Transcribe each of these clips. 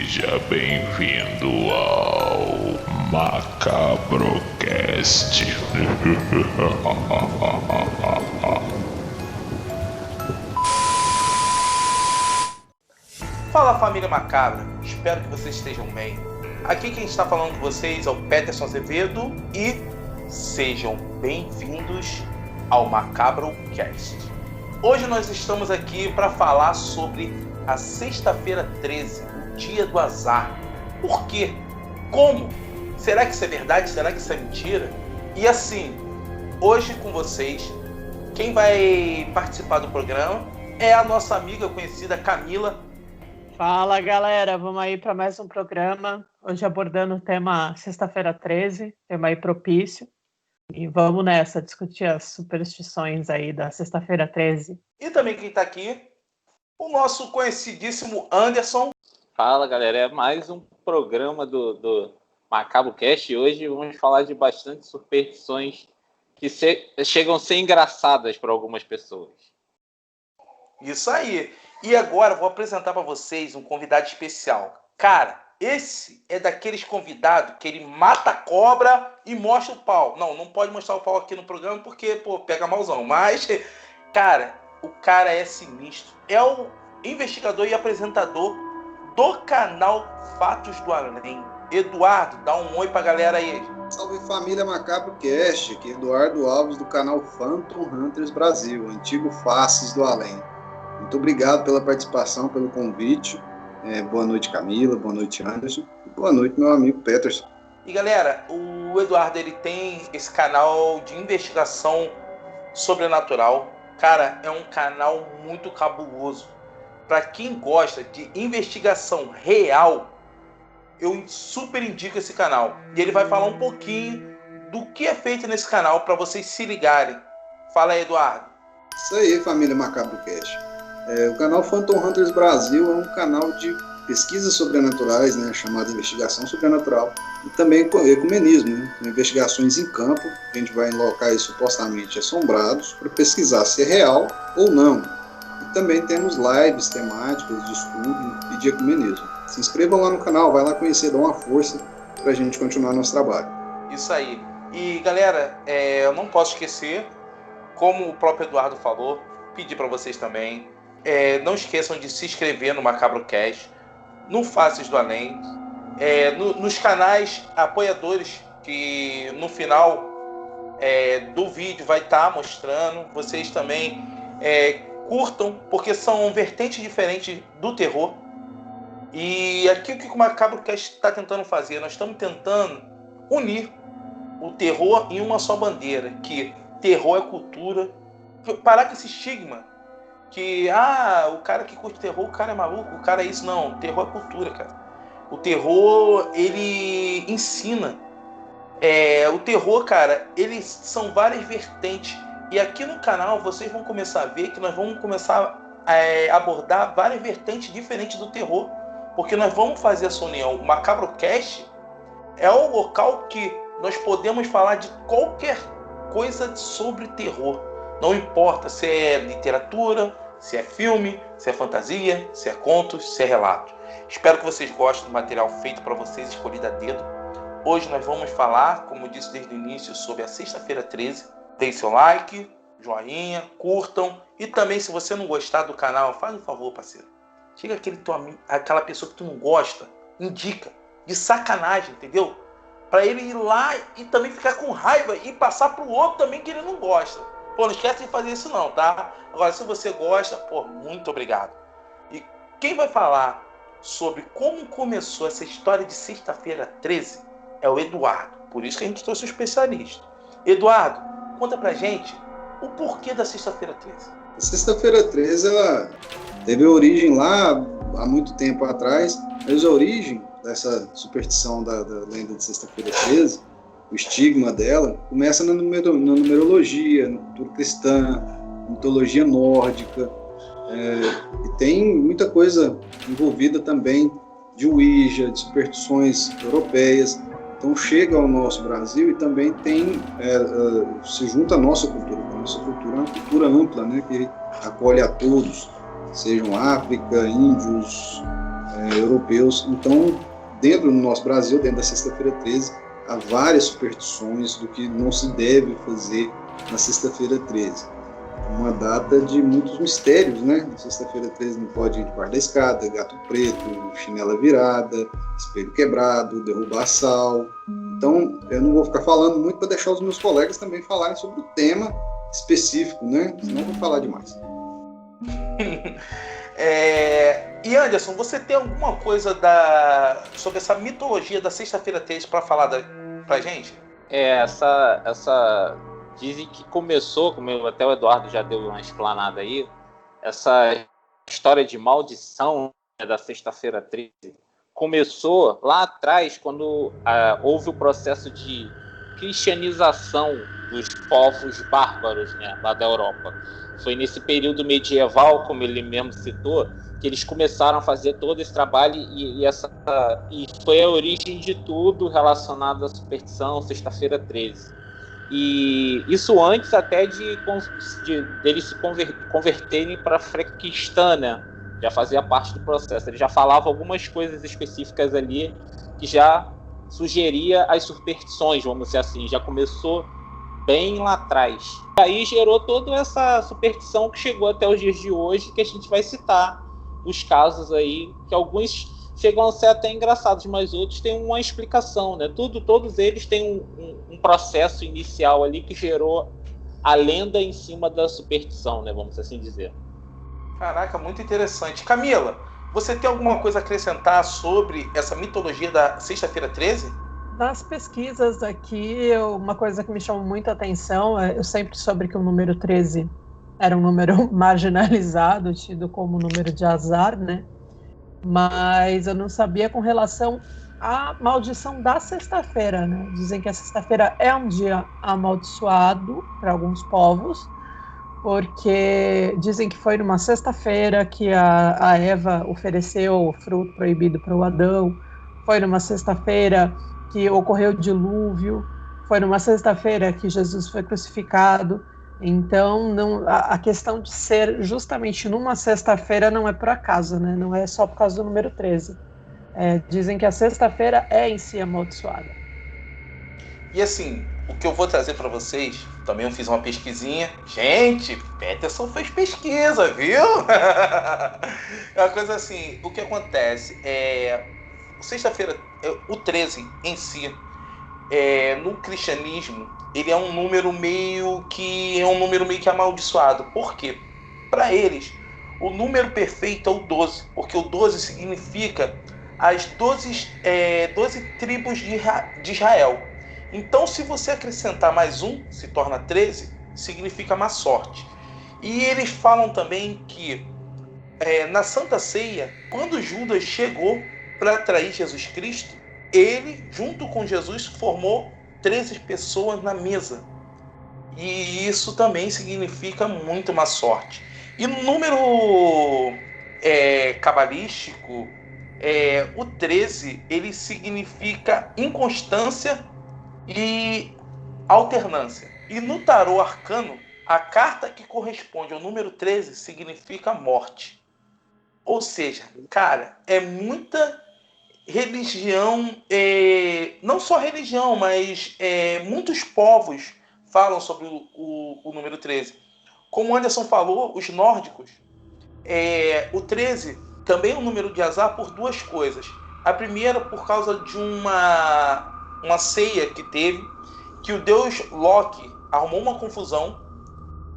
Seja bem-vindo ao Macabrocast. Fala, família macabra, espero que vocês estejam bem. Aqui quem está falando com vocês é o Peterson Azevedo e sejam bem-vindos ao Macabrocast. Hoje nós estamos aqui para falar sobre a Sexta-feira 13, o Dia do Azar. Por quê? Como? Será que isso é verdade? Será que isso é mentira? E assim, hoje com vocês, quem vai participar do programa é a nossa amiga conhecida Camila. Fala, galera, vamos aí para mais um programa, hoje abordando o tema Sexta-feira 13, tema aí propício, e vamos nessa, discutir as superstições aí da Sexta-feira 13. E também quem está aqui, o nosso conhecidíssimo Anderson. Fala, galera, é mais um programa do Macabrocast e hoje vamos falar de bastante superstições que chegam a ser engraçadas para algumas pessoas. Isso aí. E agora eu vou apresentar para vocês um convidado especial. Cara, esse é daqueles convidados que ele mata a cobra e mostra o pau. Não pode mostrar o pau aqui no programa porque, pega malzão. Mas, cara, o cara é sinistro. É o investigador e apresentador do canal Fatos do Além. Eduardo, dá um oi pra galera aí. Salve família Macabrocast, aqui é Eduardo Alves do canal Phantom Hunters Brasil, antigo Faces do Além. Muito obrigado pela participação, pelo convite. Boa noite, Camila. Boa noite, Anderson. E boa noite, meu amigo Peterson. E galera, o Eduardo ele tem esse canal de investigação sobrenatural. Cara, é um canal muito cabuloso. Para quem gosta de investigação real, eu super indico esse canal. E ele vai falar um pouquinho do que é feito nesse canal para vocês se ligarem. Fala aí, Eduardo. Isso aí, família Macabrocast. O canal Phantom Hunters Brasil é um canal de pesquisas sobrenaturais, né, chamado Investigação Sobrenatural, e também ecumenismo, né, investigações em campo. A gente vai em locais supostamente assombrados para pesquisar se é real ou não. E também temos lives temáticas de estudo e de ecumenismo. Se inscrevam lá no canal, vai lá conhecer, dá uma força para a gente continuar nosso trabalho. Isso aí. E galera, eu não posso esquecer, como o próprio Eduardo falou, pedir para vocês também. Não esqueçam de se inscrever no Macabrocast, no Faces do Além, nos canais apoiadores, que no final do vídeo vai estar mostrando. Vocês também curtam, porque são vertentes diferentes do terror. E aqui o que o Macabrocast está tentando fazer? Nós estamos tentando unir o terror em uma só bandeira, que terror é cultura. Parar com esse estigma que, o cara que curte terror, o cara é maluco, o cara é isso. Não, terror é cultura, cara. O terror, ele ensina. O terror, cara, eles são várias vertentes. E aqui no canal vocês vão começar a ver que nós vamos começar a abordar várias vertentes diferentes do terror. Porque nós vamos fazer essa união. O Macabrocast é o local que nós podemos falar de qualquer coisa sobre terror. Não importa se é literatura, se é filme, se é fantasia, se é contos, se é relato. Espero que vocês gostem do material feito para vocês, escolhido a dedo. Hoje nós vamos falar, como eu disse desde o início, sobre a Sexta-feira 13. Deem seu like, joinha, curtam. E também, se você não gostar do canal, faz um favor, parceiro. Chega aquela pessoa que tu não gosta, indica. De sacanagem, entendeu? Para ele ir lá e também ficar com raiva e passar pro outro também que ele não gosta. Não esquece de fazer isso não, tá? Agora, se você gosta, muito obrigado. E quem vai falar sobre como começou essa história de Sexta-feira 13 é o Eduardo. Por isso que a gente trouxe um especialista. Eduardo, conta pra gente o porquê da Sexta-feira 13. A Sexta-feira 13, ela teve origem lá há muito tempo atrás, mas a origem dessa superstição da lenda de Sexta-feira 13, o estigma dela, começa na numerologia, na cultura cristã, mitologia nórdica, e tem muita coisa envolvida também de Ouija, de superstições europeias. Então chega ao nosso Brasil e também se junta à nossa cultura. A nossa cultura é uma cultura ampla, né, que acolhe a todos, sejam África, índios, europeus. Então, dentro do nosso Brasil, dentro da Sexta-feira 13, há várias superstições do que não se deve fazer na Sexta-feira 13. Uma data de muitos mistérios, né? Na Sexta-feira 13 não pode ir debaixo da escada, gato preto, chinela virada, espelho quebrado, derrubar sal. Então, eu não vou ficar falando muito para deixar os meus colegas também falarem sobre o tema específico, né? Senão eu vou falar demais. E Anderson, você tem alguma coisa sobre essa mitologia da Sexta-feira 13 para falar pra gente? Essa dizem que começou, como até o Eduardo já deu uma explanada aí, essa história de maldição, né, da Sexta-feira 13 começou lá atrás, quando houve o processo de cristianização dos povos bárbaros, né, lá da Europa. Foi nesse período medieval, como ele mesmo citou, que eles começaram a fazer todo esse trabalho e foi a origem de tudo relacionado à superstição, Sexta-feira 13. E isso antes até deles se converterem para a fé cristã, né? Já fazia parte do processo. Ele já falava algumas coisas específicas ali que já sugeria as superstições, vamos dizer assim. Já começou bem lá atrás. E aí gerou toda essa superstição que chegou até os dias de hoje, que a gente vai citar os casos aí, que alguns chegam a ser até engraçados, mas outros têm uma explicação, né? Todos eles têm um processo inicial ali que gerou a lenda em cima da superstição, né? Vamos assim dizer. Caraca, muito interessante. Camila, você tem alguma coisa a acrescentar sobre essa mitologia da Sexta-feira 13? Nas pesquisas aqui, uma coisa que me chamou muita atenção, eu sempre soube que o número 13 era um número marginalizado, tido como número de azar, né? Mas eu não sabia com relação à maldição da sexta-feira, né? Dizem que a sexta-feira é um dia amaldiçoado para alguns povos, porque dizem que foi numa sexta-feira que a Eva ofereceu o fruto proibido para o Adão, foi numa sexta-feira que ocorreu o dilúvio, foi numa sexta-feira que Jesus foi crucificado. Então, a questão de ser justamente numa sexta-feira não é por acaso, né? Não é só por causa do número 13. Dizem que a sexta-feira é em si amaldiçoada. E assim, o que eu vou trazer para vocês, também eu fiz uma pesquisinha. Gente, Peterson fez pesquisa, viu? É uma coisa assim, o que acontece sexta-feira, o 13 em si, no cristianismo, ele é um número meio que amaldiçoado. Por quê? Para eles, o número perfeito é o 12, porque o 12 significa as 12 tribos de Israel. Então, se você acrescentar mais um, se torna 13, significa má sorte. E eles falam também que na Santa Ceia, quando Judas chegou para atrair Jesus Cristo, ele, junto com Jesus, formou 13 pessoas na mesa. E isso também significa muito má sorte. E no número cabalístico, o 13, ele significa inconstância e alternância. E no tarô arcano, a carta que corresponde ao número 13 significa morte. Ou seja, cara, é muita religião, não só religião, mas muitos povos falam sobre o número 13. Como o Anderson falou, os nórdicos, o 13 também é um número de azar por duas coisas. A primeira, por causa de uma ceia que teve, que o deus Loki arrumou uma confusão,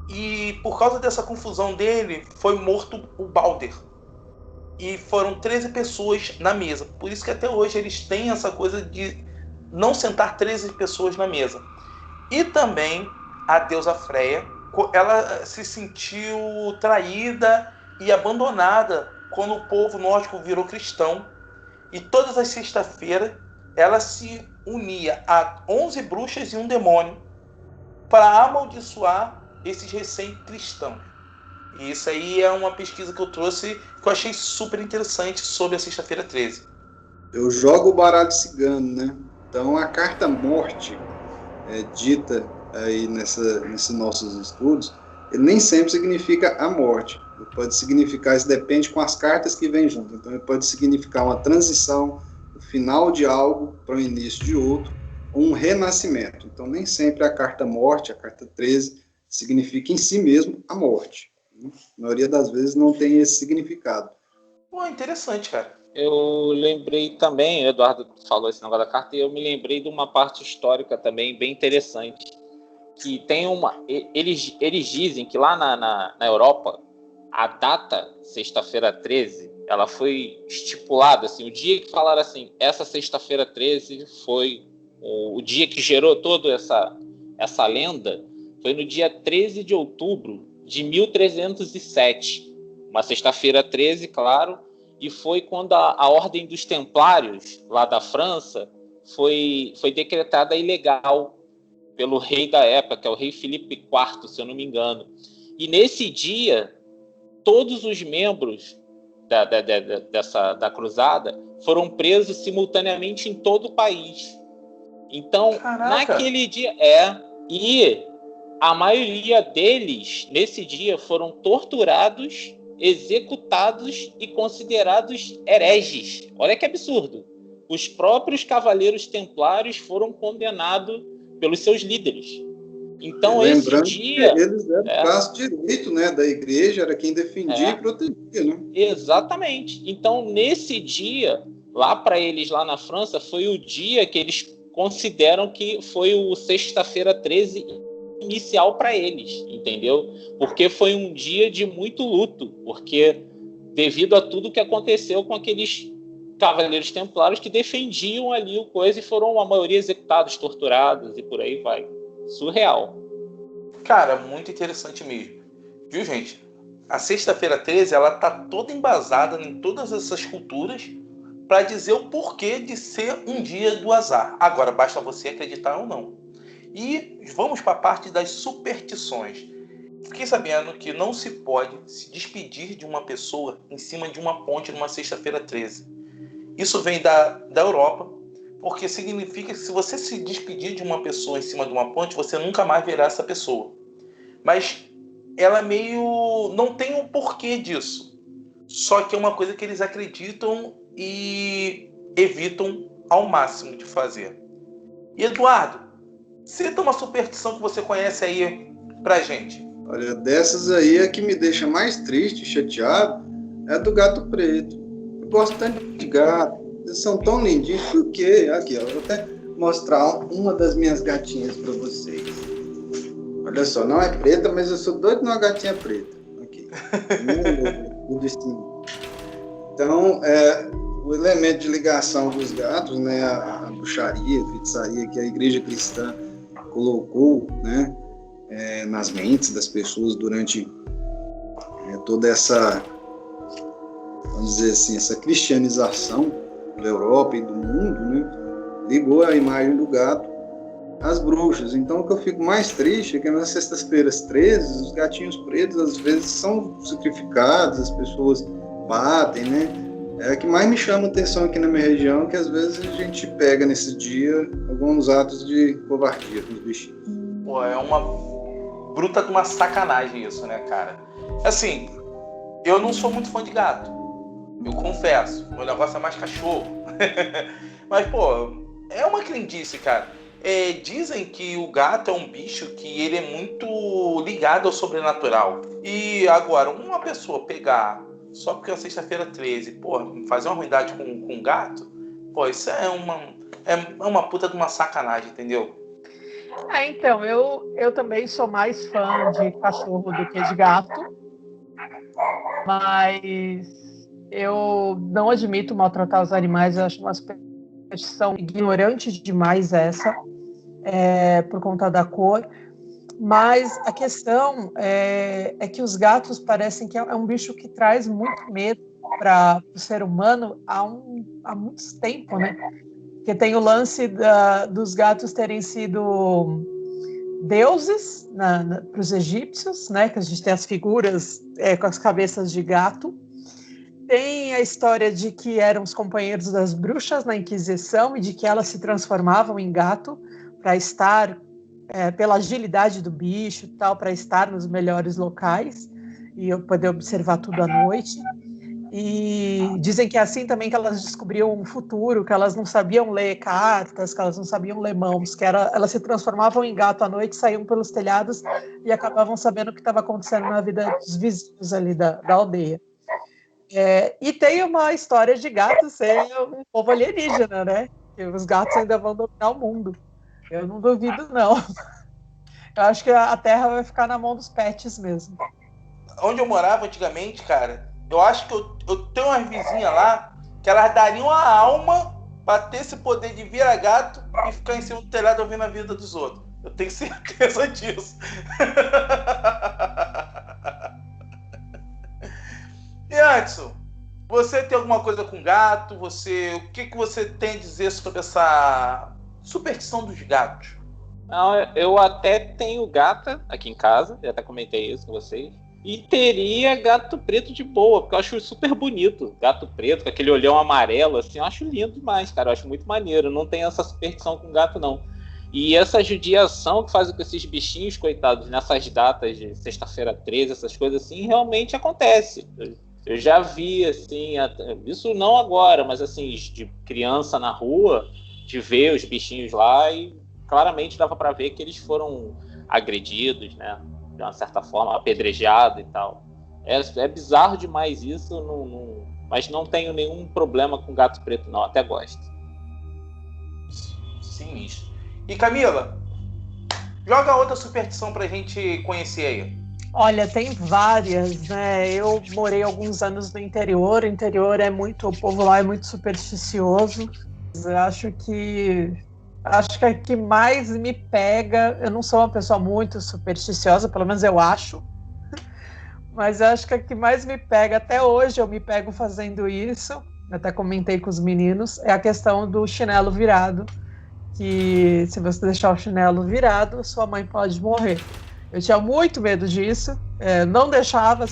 e por causa dessa confusão dele, foi morto o Balder. E foram 13 pessoas na mesa. Por isso que até hoje eles têm essa coisa de não sentar 13 pessoas na mesa. E também a deusa Freia, ela se sentiu traída e abandonada quando o povo nórdico virou cristão. E todas as sextas-feiras ela se unia a 11 bruxas e um demônio para amaldiçoar esses recém-cristãos. E isso aí é uma pesquisa que eu trouxe, que eu achei super interessante sobre a Sexta-feira 13. Eu jogo o baralho cigano, né? Então a carta morte, dita aí nesses nossos estudos, ele nem sempre significa a morte. Ele pode significar, isso depende com as cartas que vêm junto. Então, ele pode significar uma transição, o final de algo para o início de outro, ou um renascimento. Então, nem sempre a carta morte, a carta 13, significa em si mesmo a morte. A maioria das vezes não tem esse significado. Pô, interessante, cara. Eu lembrei também, o Eduardo falou esse negócio da carta, e eu me lembrei de uma parte histórica também bem interessante. Que tem eles dizem que lá na Europa, a data, sexta-feira 13, ela foi estipulada, assim, o dia que falaram assim, essa sexta-feira 13 foi o dia que gerou toda essa lenda, foi no dia 13 de outubro de 1307, uma sexta-feira 13, claro, e foi quando a Ordem dos Templários, lá da França, foi decretada ilegal pelo rei da época, que é o rei Filipe IV, se eu não me engano. E nesse dia, todos os membros da cruzada foram presos simultaneamente em todo o país. Então, Caraca. naquele dia... E a maioria deles, nesse dia, foram torturados, executados e considerados hereges. Olha que absurdo. Os próprios cavaleiros templários foram condenados pelos seus líderes. Então, esse dia... que eles eram o braço direito, né, da igreja, era quem defendia e protegia, né? Exatamente. Então, nesse dia, lá para eles, lá na França, foi o dia que eles consideram que foi o sexta-feira 13 inicial para eles, entendeu? Porque foi um dia de muito luto, porque devido a tudo que aconteceu com aqueles cavaleiros templários que defendiam ali o coisa e foram, a maioria, executados, torturados e por aí vai. Surreal. Cara, muito interessante mesmo. Viu, gente? A sexta-feira 13, ela tá toda embasada em todas essas culturas para dizer o porquê de ser um dia do azar. Agora, basta você acreditar ou não. E vamos para a parte das superstições. Fiquei sabendo que não se pode se despedir de uma pessoa em cima de uma ponte numa sexta-feira 13. Isso vem da Europa, porque significa que se você se despedir de uma pessoa em cima de uma ponte, você nunca mais verá essa pessoa. Mas ela meio... não tem um porquê disso. Só que é uma coisa que eles acreditam e evitam ao máximo de fazer. E Eduardo, cita uma superstição que você conhece aí pra gente. Olha, dessas aí, a que me deixa mais triste, chateado, é a do gato preto. Eu gosto tanto de gato, eles são tão lindinhos, por quê? Aqui, ó, vou até mostrar uma das minhas gatinhas para vocês. Olha só, não é preta, mas eu sou doido numa gatinha preta. Aqui. Tudo assim. Então, o elemento de ligação dos gatos, né, a bruxaria, a feitiçaria que a igreja cristã colocou, né, nas mentes das pessoas durante toda essa, vamos dizer assim, essa cristianização da Europa e do mundo, né, ligou a imagem do gato às bruxas. Então, o que eu fico mais triste é que nas sextas-feiras 13, os gatinhos pretos às vezes são sacrificados, as pessoas batem, né? É o que mais me chama a atenção aqui na minha região, que às vezes a gente pega nesse dia alguns atos de covardia com os bichinhos. Pô, é uma bruta de uma sacanagem isso, né, cara? Assim, eu não sou muito fã de gato, eu confesso. Meu negócio é mais cachorro. Mas, pô, é uma crendice, cara. Dizem que o gato é um bicho que ele é muito ligado ao sobrenatural. E agora, uma pessoa pegar, só porque é sexta-feira 13, pô, fazer uma ruindade com um gato, pô, isso é uma puta de uma sacanagem, entendeu? Então, eu também sou mais fã de cachorro do que de gato, mas eu não admito maltratar os animais, eu acho uma superstição ignorante demais essa, por conta da cor, mas a questão é que os gatos parecem que é um bicho que traz muito medo para o ser humano há muito tempo, né? Porque tem o lance dos gatos terem sido deuses para os egípcios, né? Que a gente tem as figuras com as cabeças de gato. Tem a história de que eram os companheiros das bruxas na Inquisição e de que elas se transformavam em gato para estar, pela agilidade do bicho e tal, para estar nos melhores locais. e poder observar tudo à noite. E dizem que é assim também que elas descobriam o futuro, que elas não sabiam ler cartas, que elas não sabiam ler mãos, elas se transformavam em gato à noite, saíam pelos telhados e acabavam sabendo o que estava acontecendo na vida dos vizinhos ali da aldeia. E tem uma história de gatos ser um povo alienígena, né? Que os gatos ainda vão dominar o mundo. Eu não duvido, não. Eu acho que a Terra vai ficar na mão dos pets mesmo. Onde eu morava antigamente, cara, eu acho que eu tenho umas vizinhas lá que elas dariam a alma pra ter esse poder de virar gato e ficar em cima do telhado ouvindo a vida dos outros. Eu tenho certeza disso. E Anderson, você tem alguma coisa com gato? O que você tem a dizer sobre essa superstição dos gatos? Não, eu até tenho gata aqui em casa, eu até comentei isso com vocês. E teria gato preto de boa, porque eu acho super bonito. Gato preto, com aquele olhão amarelo, assim, eu acho lindo demais, cara. Eu acho muito maneiro. Não tem essa superstição com gato, não. E essa judiação que fazem com esses bichinhos, coitados, nessas datas de sexta-feira 13, essas coisas assim, realmente acontece. Eu já vi, assim, isso não agora, mas assim, de criança na rua, de ver os bichinhos lá e claramente dava para ver que eles foram agredidos, né? De uma certa forma, apedrejado e tal. É bizarro demais isso, mas não tenho nenhum problema com gato preto, não, até gosto. Sinistro. E Camila, joga outra superstição pra gente conhecer aí. Olha, tem várias, né? Eu morei alguns anos no interior. O interior o povo lá é muito supersticioso. Eu acho que a que mais me pega, eu não sou uma pessoa muito supersticiosa, pelo menos eu acho, mas eu acho que a que mais me pega, até hoje eu me pego fazendo isso, até comentei com os meninos, é a questão do chinelo virado, que se você deixar o chinelo virado, sua mãe pode morrer. Eu tinha muito medo disso, não deixava,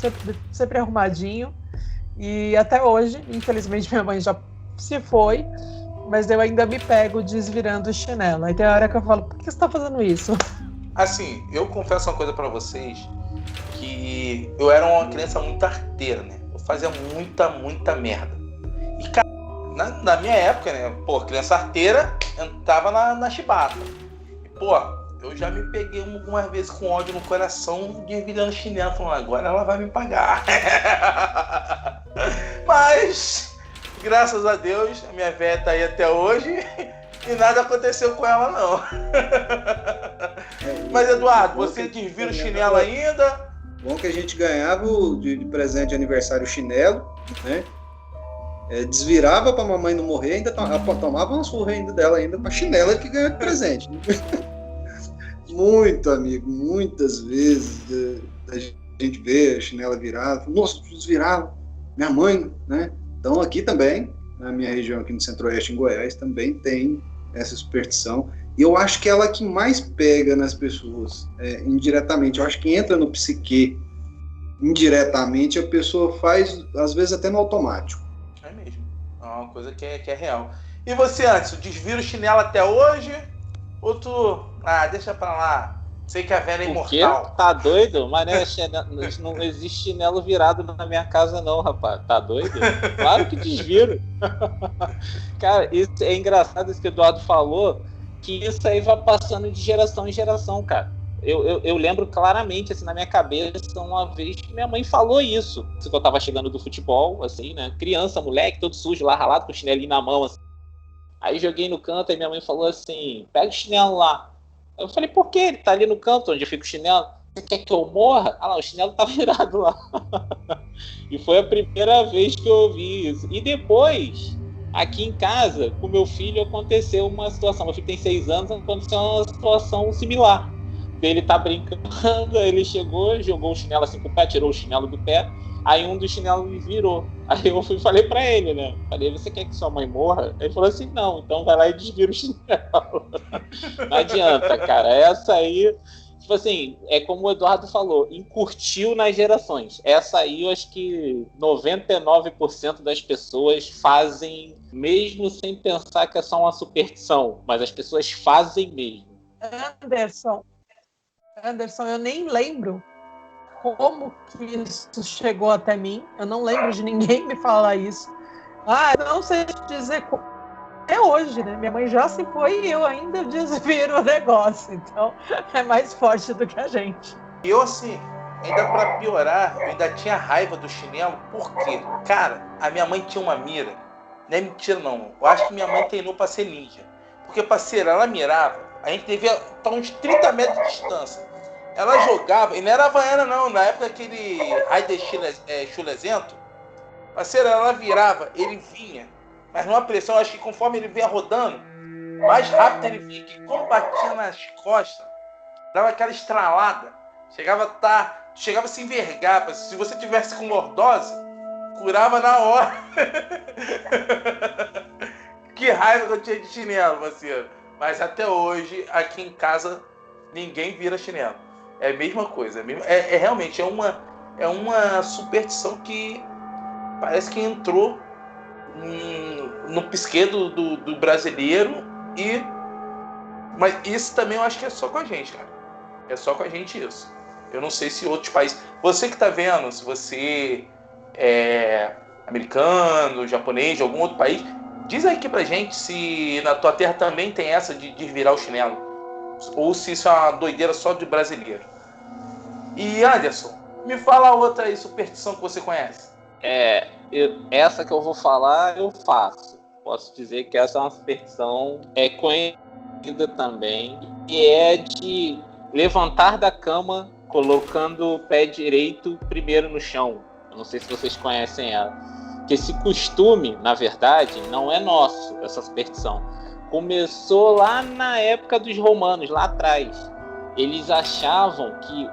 sempre arrumadinho, e até hoje, infelizmente minha mãe já se foi, mas eu ainda me pego desvirando o chinelo. Aí tem a hora que eu falo, por que você tá fazendo isso? Assim, eu confesso uma coisa pra vocês, que eu era uma criança muito arteira, né? Eu fazia muita merda. E, cara, na minha época, né? Pô, criança arteira entrava na chibata. E, pô, eu já me peguei algumas vezes com ódio no coração, desvirando chinelo, falando, agora ela vai me pagar. Mas... graças a Deus, a minha véia tá aí até hoje e nada aconteceu com ela, não. Mas, Eduardo, você desvira o chinelo ainda? Bom que a gente ganhava de presente de aniversário o chinelo, né? Desvirava pra mamãe não morrer, ainda tomava uma surra ainda dela ainda pra chinela que ganhou de presente. Muito, amigo, muitas vezes a gente vê a chinela virada, nossa, desvirava, minha mãe, né? Então aqui também, na minha região aqui no Centro-Oeste, em Goiás, também tem essa superstição. E eu acho que ela que mais pega nas pessoas, indiretamente. Eu acho que entra no psique indiretamente, a pessoa faz, às vezes, até no automático. É mesmo. É uma coisa que é real. E você, Anderson, desvira o chinelo até hoje? Ou tu... deixa pra lá. Sei que a velha é imortal. O quê? Tá doido? Mas não existe chinelo virado na minha casa não, rapaz. Tá doido? Claro que desviro. Cara, isso é engraçado isso que o Eduardo falou, que isso aí vai passando de geração em geração, cara. Eu lembro claramente, assim, na minha cabeça, uma vez que minha mãe falou isso. Que eu tava chegando do futebol, assim, né? Criança, moleque, todo sujo lá, ralado com o chinelinho na mão, assim. Aí joguei no canto e minha mãe falou assim, pega o chinelo lá. Eu falei, por quê? Ele tá ali no canto onde fica o chinelo. Você quer que eu morra? Ah lá, o chinelo tá virado lá. E foi a primeira vez que eu ouvi isso. E depois, aqui em casa, com meu filho, aconteceu uma situação. Meu filho tem 6 anos, aconteceu uma situação similar. Ele tá brincando, ele chegou, jogou o chinelo assim com o pé, tirou o chinelo do pé. Aí um dos chinelos me virou. Aí eu falei pra ele, né? Falei, você quer que sua mãe morra? Ele falou assim, não, então vai lá e desvira o chinelo. Não adianta, cara. Essa aí, tipo assim, é como o Eduardo falou, encurtiu nas gerações. Essa aí eu acho que 99% das pessoas fazem, mesmo sem pensar que é só uma superstição. Mas as pessoas fazem mesmo. Anderson, eu nem lembro como que isso chegou até mim. Eu não lembro de ninguém me falar isso. Eu não sei te dizer como. Até hoje, né? Minha mãe já se foi e eu ainda desviro o negócio. Então, é mais forte do que a gente. E eu, assim, ainda pra piorar, eu ainda tinha raiva do chinelo. Por quê? Cara, a minha mãe tinha uma mira. Não é mentira, não. Eu acho que minha mãe treinou pra ser ninja. Porque, parceira, ela mirava. A gente devia estar uns 30 metros de distância. Ela jogava, e não era Havaiana, não. Na época, aquele Raider chulezento. Parceira, ela virava, ele vinha. Mas numa pressão, acho que conforme ele vinha rodando, mais rápido ele vinha. Que quando batia nas costas, dava aquela estralada. Chegava a se envergar. Se você tivesse com lordose, curava na hora. Que raiva que eu tinha de chinelo, parceiro. Mas até hoje, aqui em casa, ninguém vira chinelo. É a mesma coisa. Realmente, é uma superstição que parece que entrou no psique do brasileiro. Mas isso também eu acho que é só com a gente, cara. É só com a gente isso. Eu não sei se outros países... Você que tá vendo, se você é americano, japonês, de algum outro país, diz aí aqui pra gente se na tua terra também tem essa de desvirar o chinelo. Ou se isso é uma doideira só de brasileiro. E Anderson, me fala outra aí, superstição que você conhece. Essa que eu vou falar, eu faço. Posso dizer que essa é uma superstição conhecida também. E é de levantar da cama colocando o pé direito primeiro no chão. Eu não sei se vocês conhecem ela. Que esse costume, na verdade, não é nosso, essa superstição. Começou lá na época dos romanos, lá atrás. Eles achavam que...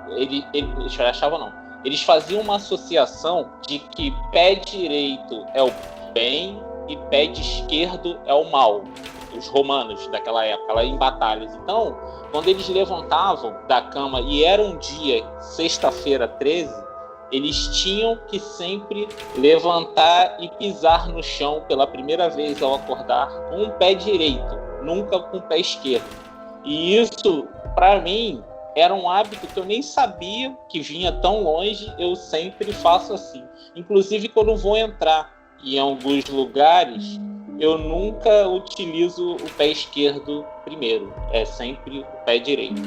Eles faziam uma associação de que pé direito é o bem e pé esquerdo é o mal. Os romanos daquela época, lá em batalhas. Então, quando eles levantavam da cama e era um dia, sexta-feira 13, eles tinham que sempre levantar e pisar no chão pela primeira vez ao acordar com o pé direito, nunca com o pé esquerdo. E isso, para mim, era um hábito que eu nem sabia que vinha tão longe, eu sempre faço assim. Inclusive, quando vou entrar em alguns lugares, eu nunca utilizo o pé esquerdo primeiro, é sempre o pé direito.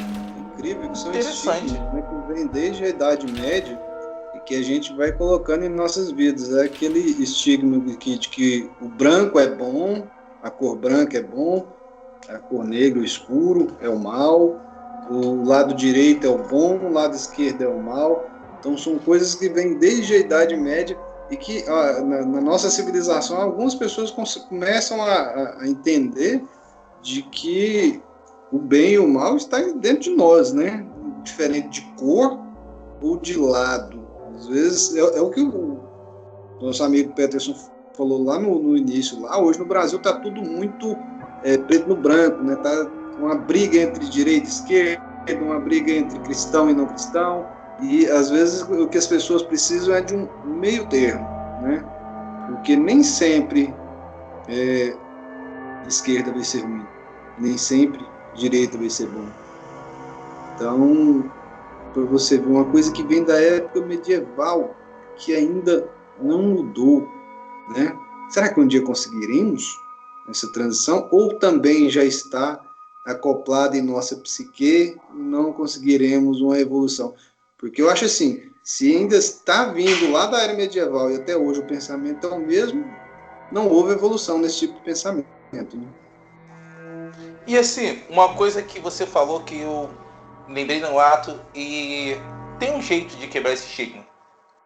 Incrível que são estigmas, né, que vem desde a Idade Média e que a gente vai colocando em nossas vidas. É aquele estigma de que o branco é bom, a cor branca é bom, a cor negra, o escuro, é o mal, o lado direito é o bom, o lado esquerdo é o mal. Então são coisas que vêm desde a Idade Média e que na nossa civilização algumas pessoas começam a entender de que o bem e o mal estão dentro de nós, né? Diferente de cor ou de lado. Às vezes é o que o nosso amigo Peterson falou lá no início. Lá hoje no Brasil está tudo muito preto no branco, né? Tá uma briga entre direita e esquerda, uma briga entre cristão e não cristão. E às vezes o que as pessoas precisam é de um meio termo, né? Porque nem sempre esquerda vai ser ruim, nem sempre direita vai ser bom. Então, para você ver uma coisa que vem da época medieval, que ainda não mudou, né? Será que um dia conseguiremos essa transição? Ou também já está acoplada em nossa psique e não conseguiremos uma evolução? Porque eu acho assim, se ainda está vindo lá da era medieval e até hoje o pensamento é o mesmo, não houve evolução nesse tipo de pensamento, né? E assim, uma coisa que você falou que eu lembrei no ato, e tem um jeito de quebrar esse estigma.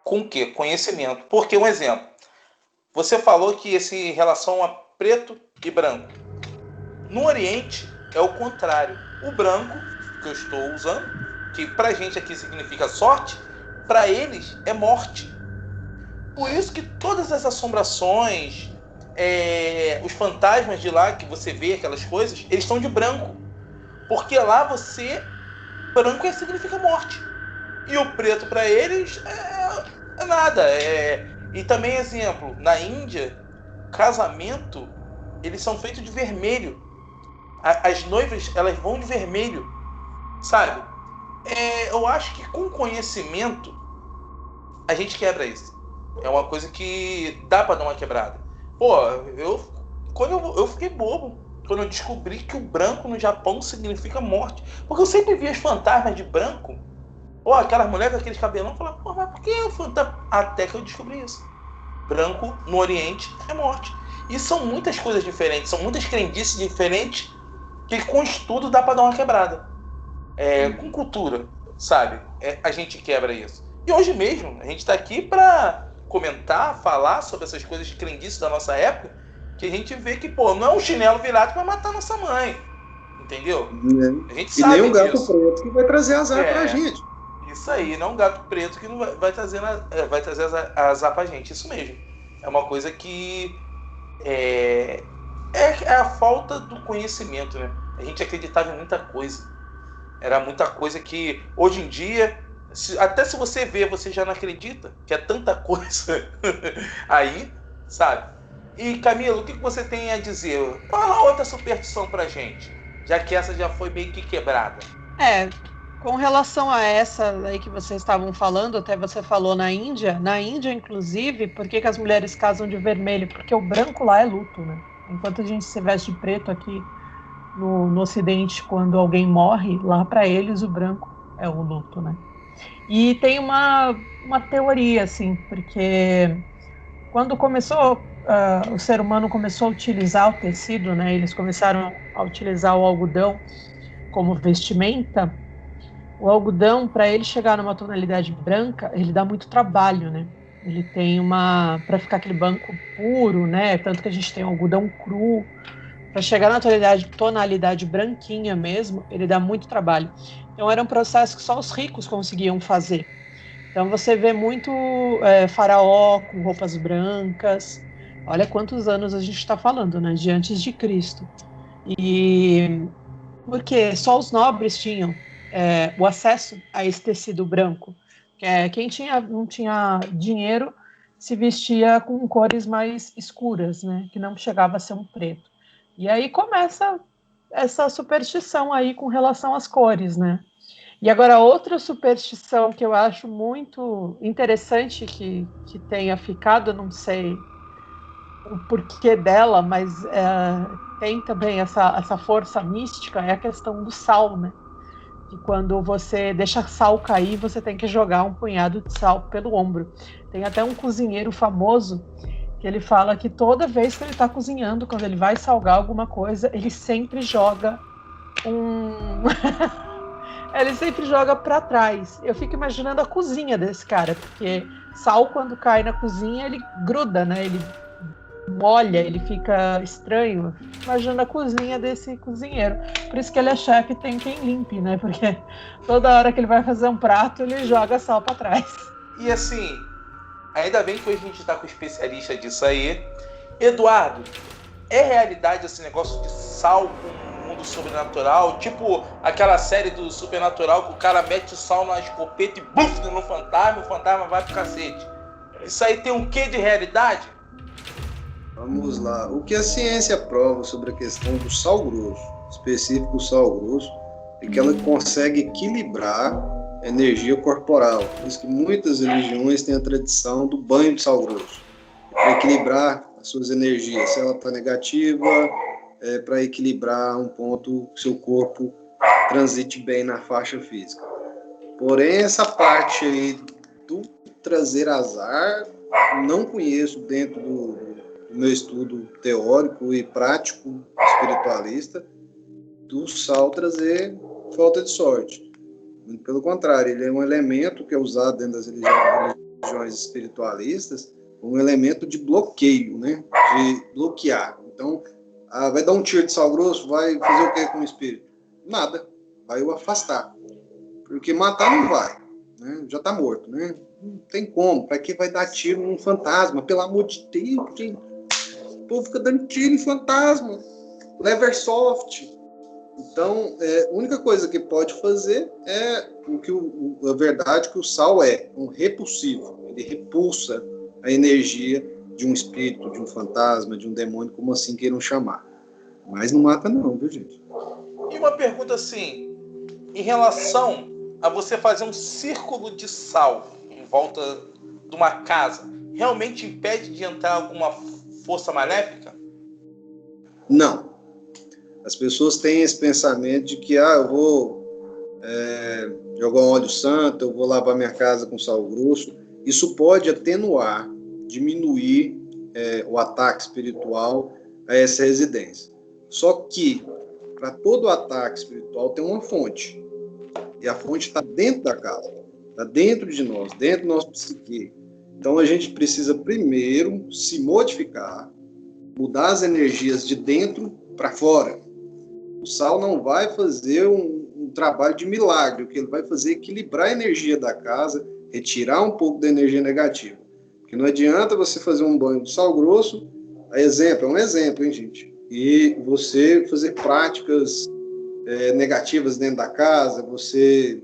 Com o quê? Conhecimento. Porque, um exemplo, você falou que esse relação a preto e branco. No Oriente é o contrário. O branco, que eu estou usando, que pra gente aqui significa sorte, pra eles é morte. Por isso que todas as assombrações, os fantasmas de lá que você vê, aquelas coisas, eles estão de branco. Porque lá branco significa morte. E o preto pra eles é nada. E também, exemplo, na Índia, casamento, eles são feitos de vermelho. As noivas, elas vão de vermelho, sabe? Eu acho que com conhecimento a gente quebra isso. É uma coisa que dá pra dar uma quebrada. Pô, eu fiquei bobo quando eu descobri que o branco no Japão significa morte. Porque eu sempre vi as fantasmas de branco, ou aquelas mulheres com aqueles cabelão, e falava, pô, mas por que o fantasma? Até que eu descobri isso. Branco no Oriente é morte. E são muitas coisas diferentes, são muitas crendices diferentes que com estudo dá pra dar uma quebrada. Com cultura, sabe? A gente quebra isso. E hoje mesmo, a gente tá aqui pra comentar, falar sobre essas coisas de crendices da nossa época, que a gente vê que, pô, não é um chinelo virado que vai matar nossa mãe. Entendeu? A gente sabe nem um gato disso. preto que vai trazer azar pra gente. Isso aí, não é um gato preto que não vai trazer azar pra gente. Isso mesmo. É uma coisa que é a falta do conhecimento, né? A gente acreditava em muita coisa. Era muita coisa que, hoje em dia, até se você vê, você já não acredita, que é tanta coisa aí, sabe? E, Camilo, o que você tem a dizer? Fala outra superstição pra gente, já que essa já foi meio que quebrada. Com relação a essa aí que vocês estavam falando, até você falou na Índia, inclusive, por que as mulheres casam de vermelho? Porque o branco lá é luto, né? Enquanto a gente se veste de preto aqui no Ocidente, quando alguém morre, lá para eles o branco é o luto, né? E tem uma teoria, assim, porque quando começou, o ser humano começou a utilizar o tecido, né? Eles começaram a utilizar o algodão como vestimenta. O algodão, para ele chegar numa tonalidade branca, ele dá muito trabalho, né? Ele tem para ficar aquele branco puro, né? Tanto que a gente tem o algodão cru. Para chegar na tonalidade branquinha mesmo, ele dá muito trabalho. Então era um processo que só os ricos conseguiam fazer. Então você vê muito faraó com roupas brancas. Olha quantos anos a gente está falando, né? De antes de Cristo. E porque só os nobres tinham o acesso a esse tecido branco. Quem não tinha dinheiro se vestia com cores mais escuras, né? Que não chegava a ser um preto. E aí começa essa superstição aí com relação às cores, né? E agora outra superstição que eu acho muito interessante que tenha ficado, não sei o porquê dela, mas tem também essa força mística, é a questão do sal, né? Que quando você deixa sal cair, você tem que jogar um punhado de sal pelo ombro. Tem até um cozinheiro famoso que ele fala que toda vez que ele está cozinhando, quando ele vai salgar alguma coisa, ele sempre joga ele sempre joga para trás. Eu fico imaginando a cozinha desse cara, porque sal, quando cai na cozinha, ele gruda, né? Ele molha, ele fica estranho. Imagina a cozinha desse cozinheiro. Por isso que ele é chefe e tem quem limpe, né? Porque toda hora que ele vai fazer um prato, ele joga sal para trás. E assim, ainda bem que hoje a gente está com um especialista disso aí. Eduardo, é realidade esse negócio de sal com o mundo sobrenatural? Tipo aquela série do Supernatural que o cara mete sal na escopeta e buf no fantasma, o fantasma vai pro cacete. Isso aí tem um quê de realidade? Vamos lá. O que a ciência prova sobre a questão do sal grosso, específico o sal grosso, é que ela consegue equilibrar a energia corporal. Por isso que muitas religiões têm a tradição do banho de sal grosso, para equilibrar as suas energias. Se ela está negativa, para equilibrar um ponto que seu corpo transite bem na faixa física. Porém, essa parte aí do trazer azar, não conheço dentro do meu estudo teórico e prático espiritualista, do sal trazer falta de sorte. Muito pelo contrário, ele é um elemento que é usado dentro das religiões espiritualistas, um elemento de bloqueio, né? De bloquear. Então, vai dar um tiro de sal grosso, vai fazer o que com o espírito? Nada, vai o afastar. Porque matar não vai, né? Já está morto, né? Não tem como, para que vai dar tiro num fantasma? Pelo amor de Deus, gente. O povo fica dando tiro em fantasma. Leversoft. Então, a única coisa que pode fazer é a verdade que o sal é um repulsivo. Ele repulsa a energia de um espírito, de um fantasma, de um demônio, como assim queiram chamar. Mas não mata não, viu, gente? E uma pergunta assim, em relação a você fazer um círculo de sal em volta de uma casa realmente impede de entrar alguma força maléfica? Não. As pessoas têm esse pensamento de que eu vou jogar um óleo santo, eu vou lavar minha casa com sal grosso. Isso pode atenuar, diminuir o ataque espiritual a essa residência. Só que, para todo ataque espiritual, tem uma fonte. E a fonte está dentro da casa, está dentro de nós, dentro do nosso psique. Então, a gente precisa primeiro se modificar, mudar as energias de dentro para fora. O sal não vai fazer um trabalho de milagre, o que ele vai fazer é equilibrar a energia da casa, retirar um pouco da energia negativa. Porque não adianta você fazer um banho de sal grosso, é um exemplo, hein, gente? E você fazer práticas negativas dentro da casa, você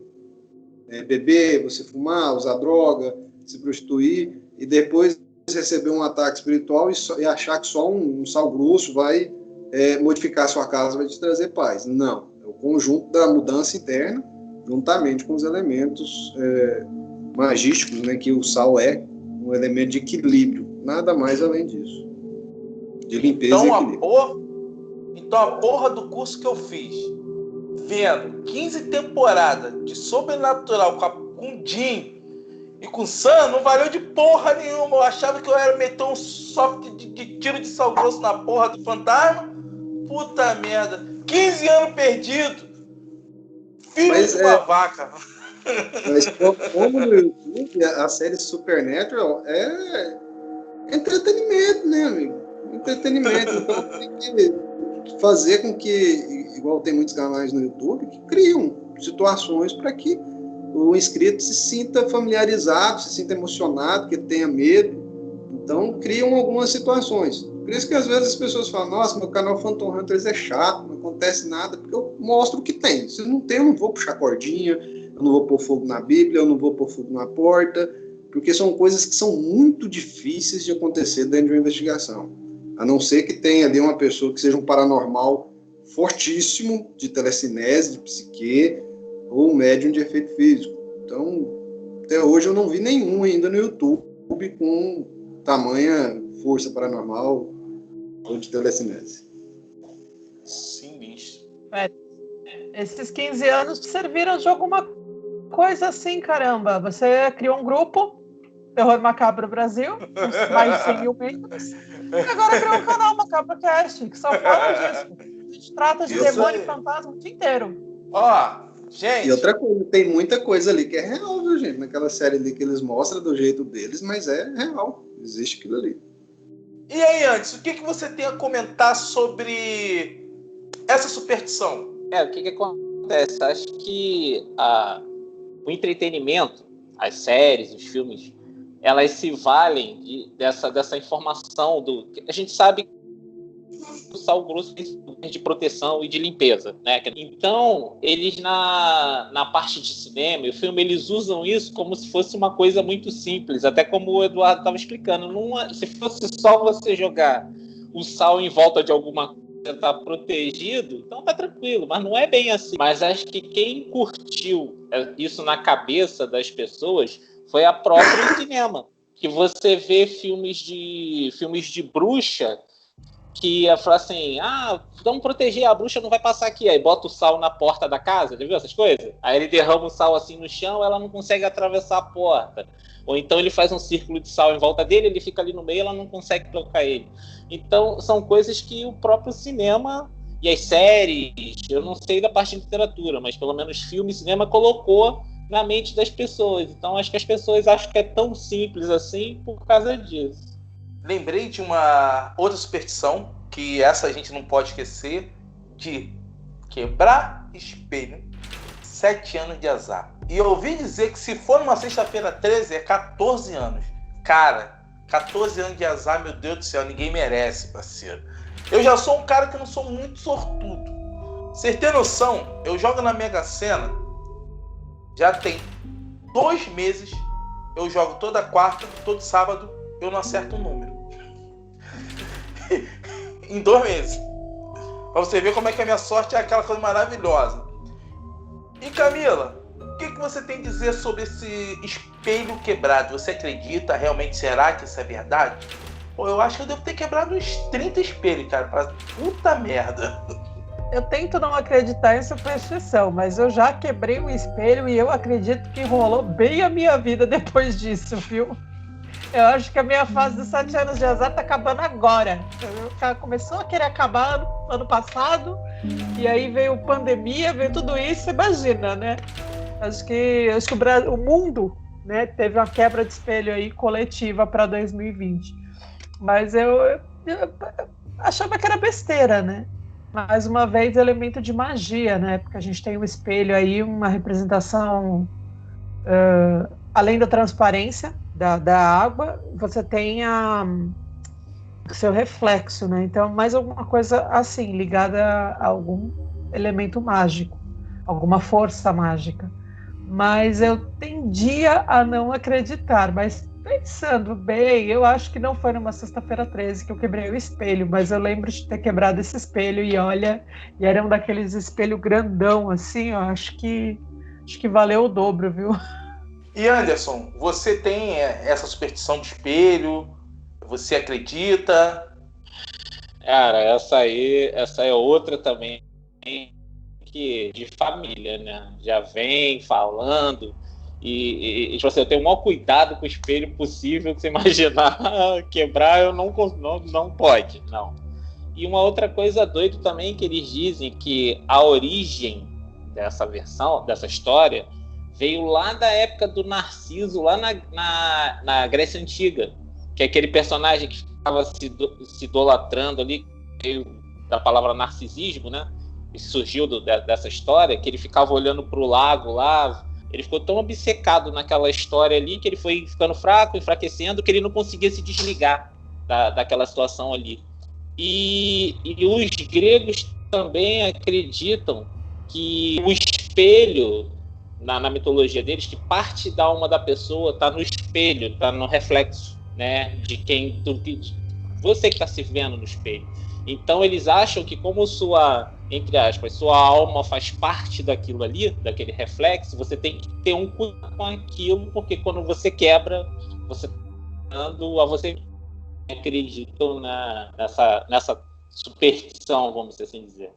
beber, você fumar, usar droga, se prostituir, e depois receber um ataque espiritual e achar que só um sal grosso vai modificar a sua casa, vai te trazer paz. Não, é o conjunto da mudança interna, juntamente com os elementos magísticos, né, que o sal é um elemento de equilíbrio, nada mais além disso, de limpeza e equilíbrio. Então a porra do curso que eu fiz, vendo 15 temporadas de Sobrenatural com Jim e com Sam, não valeu de porra nenhuma. Eu achava que eu era meter um soft de tiro de sal grosso na porra do fantasma. Puta merda. 15 anos perdido. Filho de uma vaca. Mas como no YouTube, a série Supernatural é entretenimento, né, amigo? Entretenimento. Então tem que fazer com que, igual tem muitos canais no YouTube, que criam situações para que o inscrito se sinta familiarizado, se sinta emocionado, que tenha medo. Então, criam algumas situações. Por isso que às vezes as pessoas falam, nossa, meu canal Phantom Hunters é chato, não acontece nada, porque eu mostro o que tem. Se não tem, eu não vou puxar cordinha, eu não vou pôr fogo na Bíblia, eu não vou pôr fogo na porta, porque são coisas que são muito difíceis de acontecer dentro de uma investigação. A não ser que tenha ali uma pessoa que seja um paranormal fortíssimo, de telecinese, de psique, ou um médium de efeito físico. Então, até hoje eu não vi nenhum ainda no YouTube com tamanha força paranormal ou de telecinese. Sinistro. Esses 15 anos serviram de alguma coisa assim, caramba. Você criou um grupo, Terror Macabro Brasil, com mais de 100 mil membros, e agora criou um canal Macabro Cast, que só fala disso. A gente trata de demônio e fantasma o dia inteiro. Gente. E outra coisa, tem muita coisa ali que é real, viu, gente? Naquela série ali que eles mostram do jeito deles, mas é real. Existe aquilo ali. E aí, Anderson, o que você tem a comentar sobre essa superstição? O que acontece? Acho que o entretenimento, as séries, os filmes, elas se valem dessa informação a gente sabe que o sal grosso tem de proteção e de limpeza, né? Então, eles na parte de cinema e o filme, eles usam isso como se fosse uma coisa muito simples, até como o Eduardo estava explicando. Se fosse só você jogar o sal em volta de alguma coisa e estar protegido, então tá tranquilo, mas não é bem assim. Mas acho que quem curtiu isso na cabeça das pessoas foi a própria cinema, que você vê filmes de bruxa que ia falar assim, vamos proteger, a bruxa não vai passar aqui, aí bota o sal na porta da casa, já viu essas coisas? Aí ele derrama o sal assim no chão, ela não consegue atravessar a porta, ou então ele faz um círculo de sal em volta dele, ele fica ali no meio, ela não consegue tocar ele. Então são coisas que o próprio cinema e as séries, eu não sei da parte de literatura, mas pelo menos filme e cinema colocou na mente das pessoas. Então acho que as pessoas acham que é tão simples assim por causa disso. Lembrei de uma outra superstição, que essa a gente não pode esquecer, de quebrar espelho, 7 anos de azar. E eu ouvi dizer que se for numa sexta-feira 13, é 14 anos. Cara, 14 anos de azar, meu Deus do céu, ninguém merece, parceiro. Eu já sou um cara que não sou muito sortudo. Vocês têm noção? Eu jogo na Mega Sena, já tem 2 meses, eu jogo toda quarta, todo sábado, eu não acerto um número. Em 2 meses. Pra você ver como é que a minha sorte é aquela coisa maravilhosa. E Camila, que você tem a dizer sobre esse espelho quebrado? Você acredita realmente? Será que isso é verdade? Pô, eu acho que eu devo ter quebrado uns 30 espelhos, cara. Puta merda. Eu tento não acreditar em superstição, mas eu já quebrei um espelho e eu acredito que rolou bem a minha vida depois disso, viu? Eu acho que a minha fase dos 7 anos de azar tá acabando agora. Começou a querer acabar ano passado, e aí veio pandemia, veio tudo isso, imagina, né? Acho que o mundo, né, teve uma quebra de espelho aí coletiva para 2020. Mas eu achava que era besteira, né? Mais uma vez, elemento de magia, né? Porque a gente tem um espelho aí, uma representação, além da transparência da água, você tem o seu reflexo, né? Então, mais alguma coisa assim, ligada a algum elemento mágico, alguma força mágica. Mas eu tendia a não acreditar, mas pensando bem, eu acho que não foi numa sexta-feira 13 que eu quebrei o espelho, mas eu lembro de ter quebrado esse espelho e olha, e era um daqueles espelho grandão assim, eu acho que valeu o dobro, viu? E Anderson, você tem essa superstição de espelho? Você acredita? Cara, essa é outra também que de família, né? Já vem falando e tipo assim, eu tenho o maior cuidado com o espelho possível que você imaginar. Quebrar eu não pode, não. E uma outra coisa doida também que eles dizem que a origem dessa versão, dessa história, veio lá da época do Narciso, lá na Grécia Antiga, que é aquele personagem que ficava se idolatrando ali, veio da palavra narcisismo, né? E surgiu dessa história, que ele ficava olhando para o lago lá, ele ficou tão obcecado naquela história ali, que ele foi ficando fraco, enfraquecendo, que ele não conseguia se desligar daquela situação ali. E os gregos também acreditam que o espelho, na mitologia deles, que parte da alma da pessoa está no espelho, está no reflexo, né, de quem você que está se vendo no espelho. Então eles acham que como sua, entre aspas, sua alma faz parte daquilo ali, daquele reflexo, você tem que ter um cuidado com aquilo, porque quando você quebra, você está dando a você. Acreditam nessa superstição, vamos assim dizer.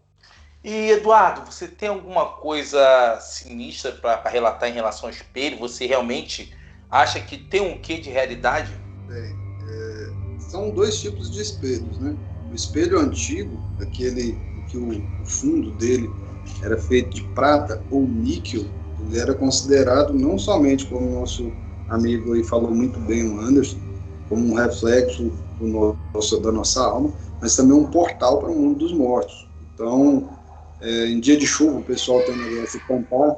E Eduardo, você tem alguma coisa sinistra para relatar em relação ao espelho? Você realmente acha que tem um quê de realidade? São dois tipos de espelhos, né? O espelho antigo, aquele que o fundo dele era feito de prata ou níquel, ele era considerado não somente, como o nosso amigo aí falou muito bem, o Anderson, como um reflexo da nossa alma, mas também um portal para o mundo dos mortos. Então, em dia de chuva, o pessoal tem um negócio de tampar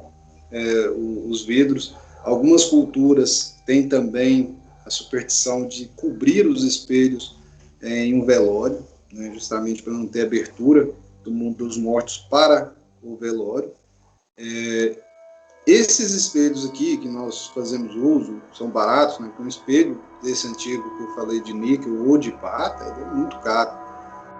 os vidros. Algumas culturas têm também a superstição de cobrir os espelhos em um velório, né, justamente para não ter abertura do mundo dos mortos para o velório. Esses espelhos aqui que nós fazemos uso são baratos, né? Um espelho desse antigo que eu falei de níquel ou de prata, ele é muito caro.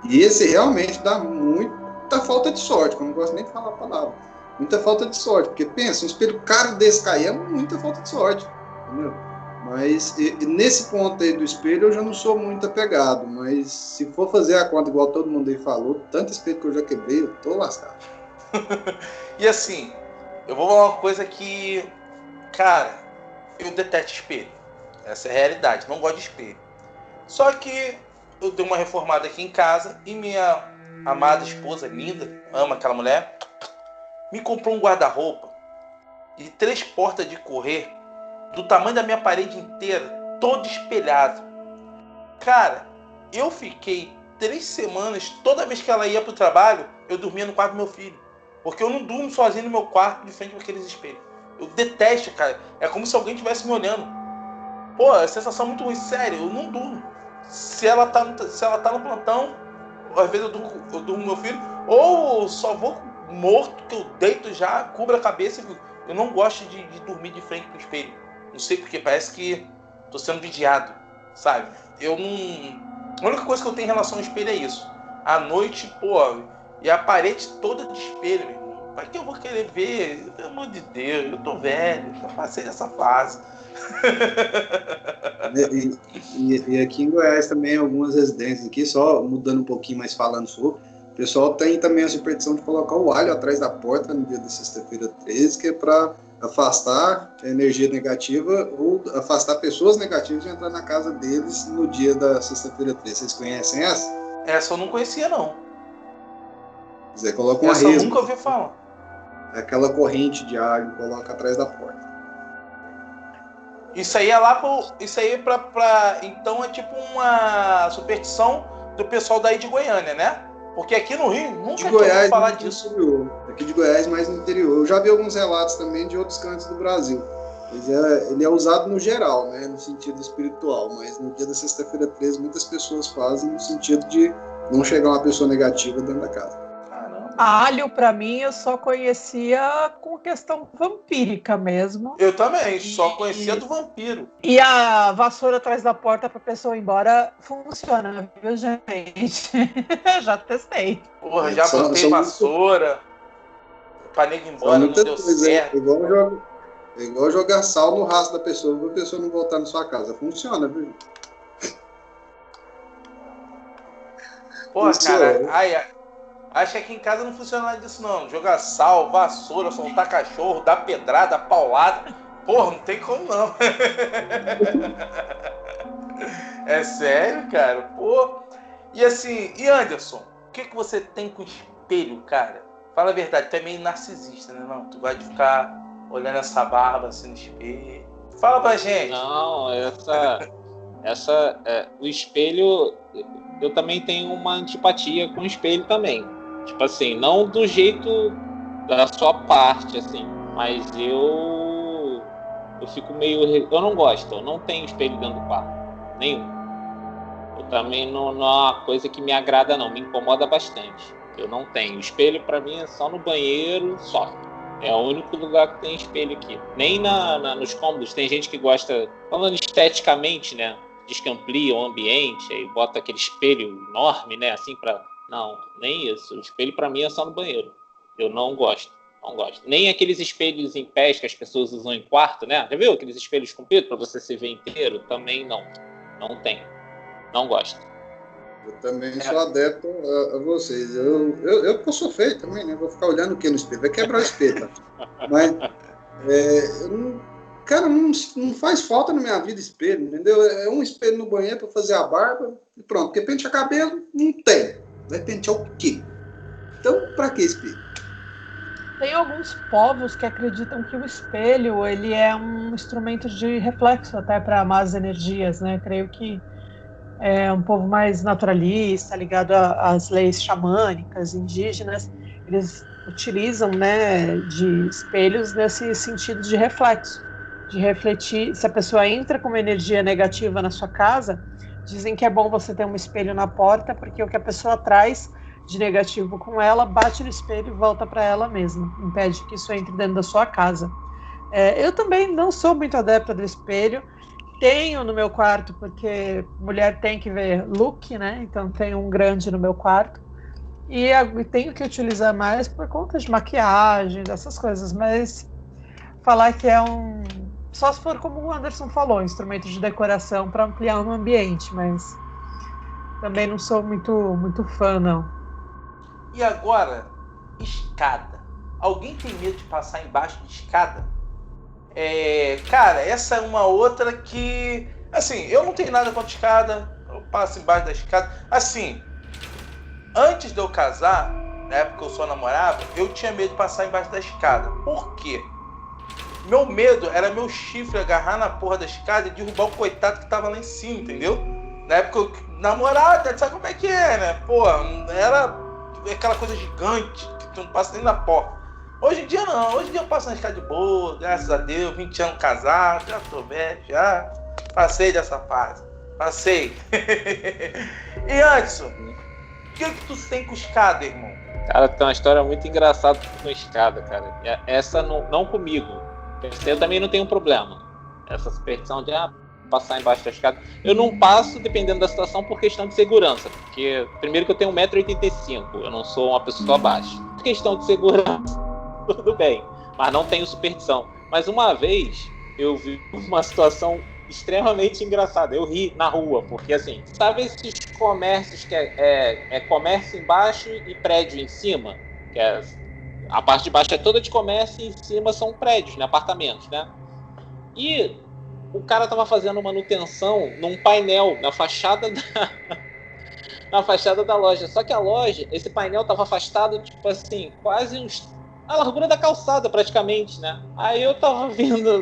E esse realmente dá muita falta de sorte, que eu não gosto nem de falar a palavra. Muita falta de sorte, porque pensa, um espelho caro desse cair é muita falta de sorte, entendeu? Mas nesse ponto aí do espelho eu já não sou muito apegado, mas se for fazer a conta igual todo mundo aí falou, tanto espelho que eu já quebrei, eu tô lascado. E assim, eu vou falar uma coisa que, cara, eu detesto espelho. Essa é a realidade, não gosto de espelho. Só que eu dei uma reformada aqui em casa e minha amada esposa, linda, ama aquela mulher, me comprou um guarda-roupa e 3 portas de correr do tamanho da minha parede inteira, todo espelhado. Cara, eu fiquei 3 semanas, toda vez que ela ia pro trabalho, eu dormia no quarto do meu filho. Porque eu não durmo sozinho no meu quarto, de frente com aqueles espelhos. Eu detesto, cara. É como se alguém estivesse me olhando. Pô, é sensação muito ruim. Sério, eu não durmo. Se ela tá no plantão, às vezes eu durmo com meu filho, ou só vou morto, que eu deito já, cubro a cabeça. Eu não gosto de dormir de frente pro espelho. Não sei porque, parece que tô sendo vigiado, sabe? Eu não... A única coisa que eu tenho em relação ao espelho é isso. À noite, pô... E a parede toda de espelho, meu irmão. Pra que eu vou querer ver? Pelo amor de Deus, eu tô velho, já passei dessa fase. E aqui em Goiás também, algumas residências aqui, só mudando um pouquinho, mas falando sobre, o pessoal tem também a superstição de colocar o alho atrás da porta no dia da sexta-feira 13, que é para afastar a energia negativa ou afastar pessoas negativas de entrar na casa deles no dia da sexta-feira 13. Vocês conhecem essa? Essa eu não conhecia, não. Quiser, coloca uma Essa eu resma. nunca ouvi falar. Aquela corrente de alho, coloca atrás da porta. Isso aí é lá pro. Isso aí pra. Então é tipo uma superstição do pessoal daí de Goiânia, né? Porque aqui no Rio nunca tinha ouvido falar disso. Aqui de Goiás, mais no interior. Eu já vi alguns relatos também de outros cantos do Brasil. Ele é usado no geral, né? No sentido espiritual. Mas no dia da sexta-feira 13, muitas pessoas fazem no sentido de não chegar uma pessoa negativa dentro da casa. Alho, pra mim, eu só conhecia com questão vampírica mesmo. Eu também, só conhecia do vampiro. E a vassoura atrás da porta pra pessoa ir embora funciona, viu, gente? Já testei. Porra, já botei vassoura pra nego ir embora, não deu certo. É igual jogar sal no rastro da pessoa pra pessoa não voltar na sua casa. Funciona, viu? Porra, cara, acho que aqui em casa não funciona nada disso, não. Jogar sal, vassoura, soltar cachorro, dar pedrada, paulada. Porra, não tem como, não. É sério, cara? Pô. E assim, e Anderson, o que você tem com espelho, cara? Fala a verdade, tu é meio narcisista, né? Não, tu vai ficar olhando essa barba assim no espelho. Fala pra gente. Não, o espelho, eu também tenho uma antipatia com o espelho também. Tipo assim, não do jeito da sua parte, assim, mas eu fico meio... Eu não gosto, eu não tenho espelho dentro do quarto, nenhum. Eu também não é uma coisa que me agrada, não, me incomoda bastante. Eu não tenho. Espelho pra mim é só no banheiro, só. É o único lugar que tem espelho aqui. Nem nos cômodos, tem gente que gosta, falando esteticamente, né, diz que amplia o ambiente, aí bota aquele espelho enorme, né, assim pra... Não, nem isso. O espelho pra mim é só no banheiro. Eu não gosto. Nem aqueles espelhos em pés que as pessoas usam em quarto, né? Já viu aqueles espelhos compridos pra você se ver inteiro? Também não. Não tem. Não gosto. Eu também sou adepto a vocês. Eu que sou feio também, né? Vou ficar olhando o que no espelho? Vai quebrar o espelho. Tá? Mas, cara, não faz falta na minha vida espelho, entendeu? É um espelho no banheiro pra fazer a barba e pronto. Porque pentear cabelo, não tem. Vai pentear o quê? Então, pra que espelho? Tem alguns povos que acreditam que o espelho ele é um instrumento de reflexo até para más energias, né? Creio que é um povo mais naturalista, ligado às leis xamânicas, indígenas. Eles utilizam, né, de espelhos nesse sentido de reflexo, de refletir. Se a pessoa entra com uma energia negativa na sua casa, dizem que é bom você ter um espelho na porta, porque o que a pessoa traz de negativo com ela bate no espelho e volta para ela mesma, impede que isso entre dentro da sua casa. Eu também não sou muito adepta do espelho, tenho no meu quarto, porque mulher tem que ver look, né? Então tenho um grande no meu quarto, e tenho que utilizar mais por conta de maquiagem, dessas coisas, mas falar que é só se for como o Anderson falou, instrumento de decoração para ampliar no ambiente, mas também não sou muito fã, não. E agora, escada. Alguém tem medo de passar embaixo de escada? Cara, essa é uma outra que... Assim, eu não tenho nada contra escada, eu passo embaixo da escada. Assim, antes de eu casar, na época que eu só namorava, eu tinha medo de passar embaixo da escada. Por quê? Meu medo era meu chifre agarrar na porra da escada e derrubar o coitado que tava lá em cima, entendeu? Na época eu namorava, sabe como é que é, né? Pô, era aquela coisa gigante que tu não passa nem na porta. Hoje em dia não, hoje em dia eu passo na escada de boa, graças a Deus, 20 anos casado, já tô velho, já passei dessa fase, passei. E Anderson, o que tu tem com escada, irmão? Cara, tem uma história muito engraçada com escada, cara. Essa não comigo. Eu também não tenho problema. Essa superstição de passar embaixo da escada. Eu não passo, dependendo da situação, por questão de segurança. Porque, primeiro que eu tenho 1,85 m, eu não sou uma pessoa baixa. Por questão de segurança, tudo bem. Mas não tenho superstição. Mas uma vez eu vi uma situação extremamente engraçada. Eu ri na rua, porque assim, sabe esses comércios que é comércio embaixo e prédio em cima? Que a parte de baixo é toda de comércio e em cima são prédios, né? Apartamentos, né? E o cara tava fazendo manutenção num painel na fachada da loja. Só que a loja, esse painel tava afastado, tipo assim, quase a largura da calçada praticamente, né? Aí eu tava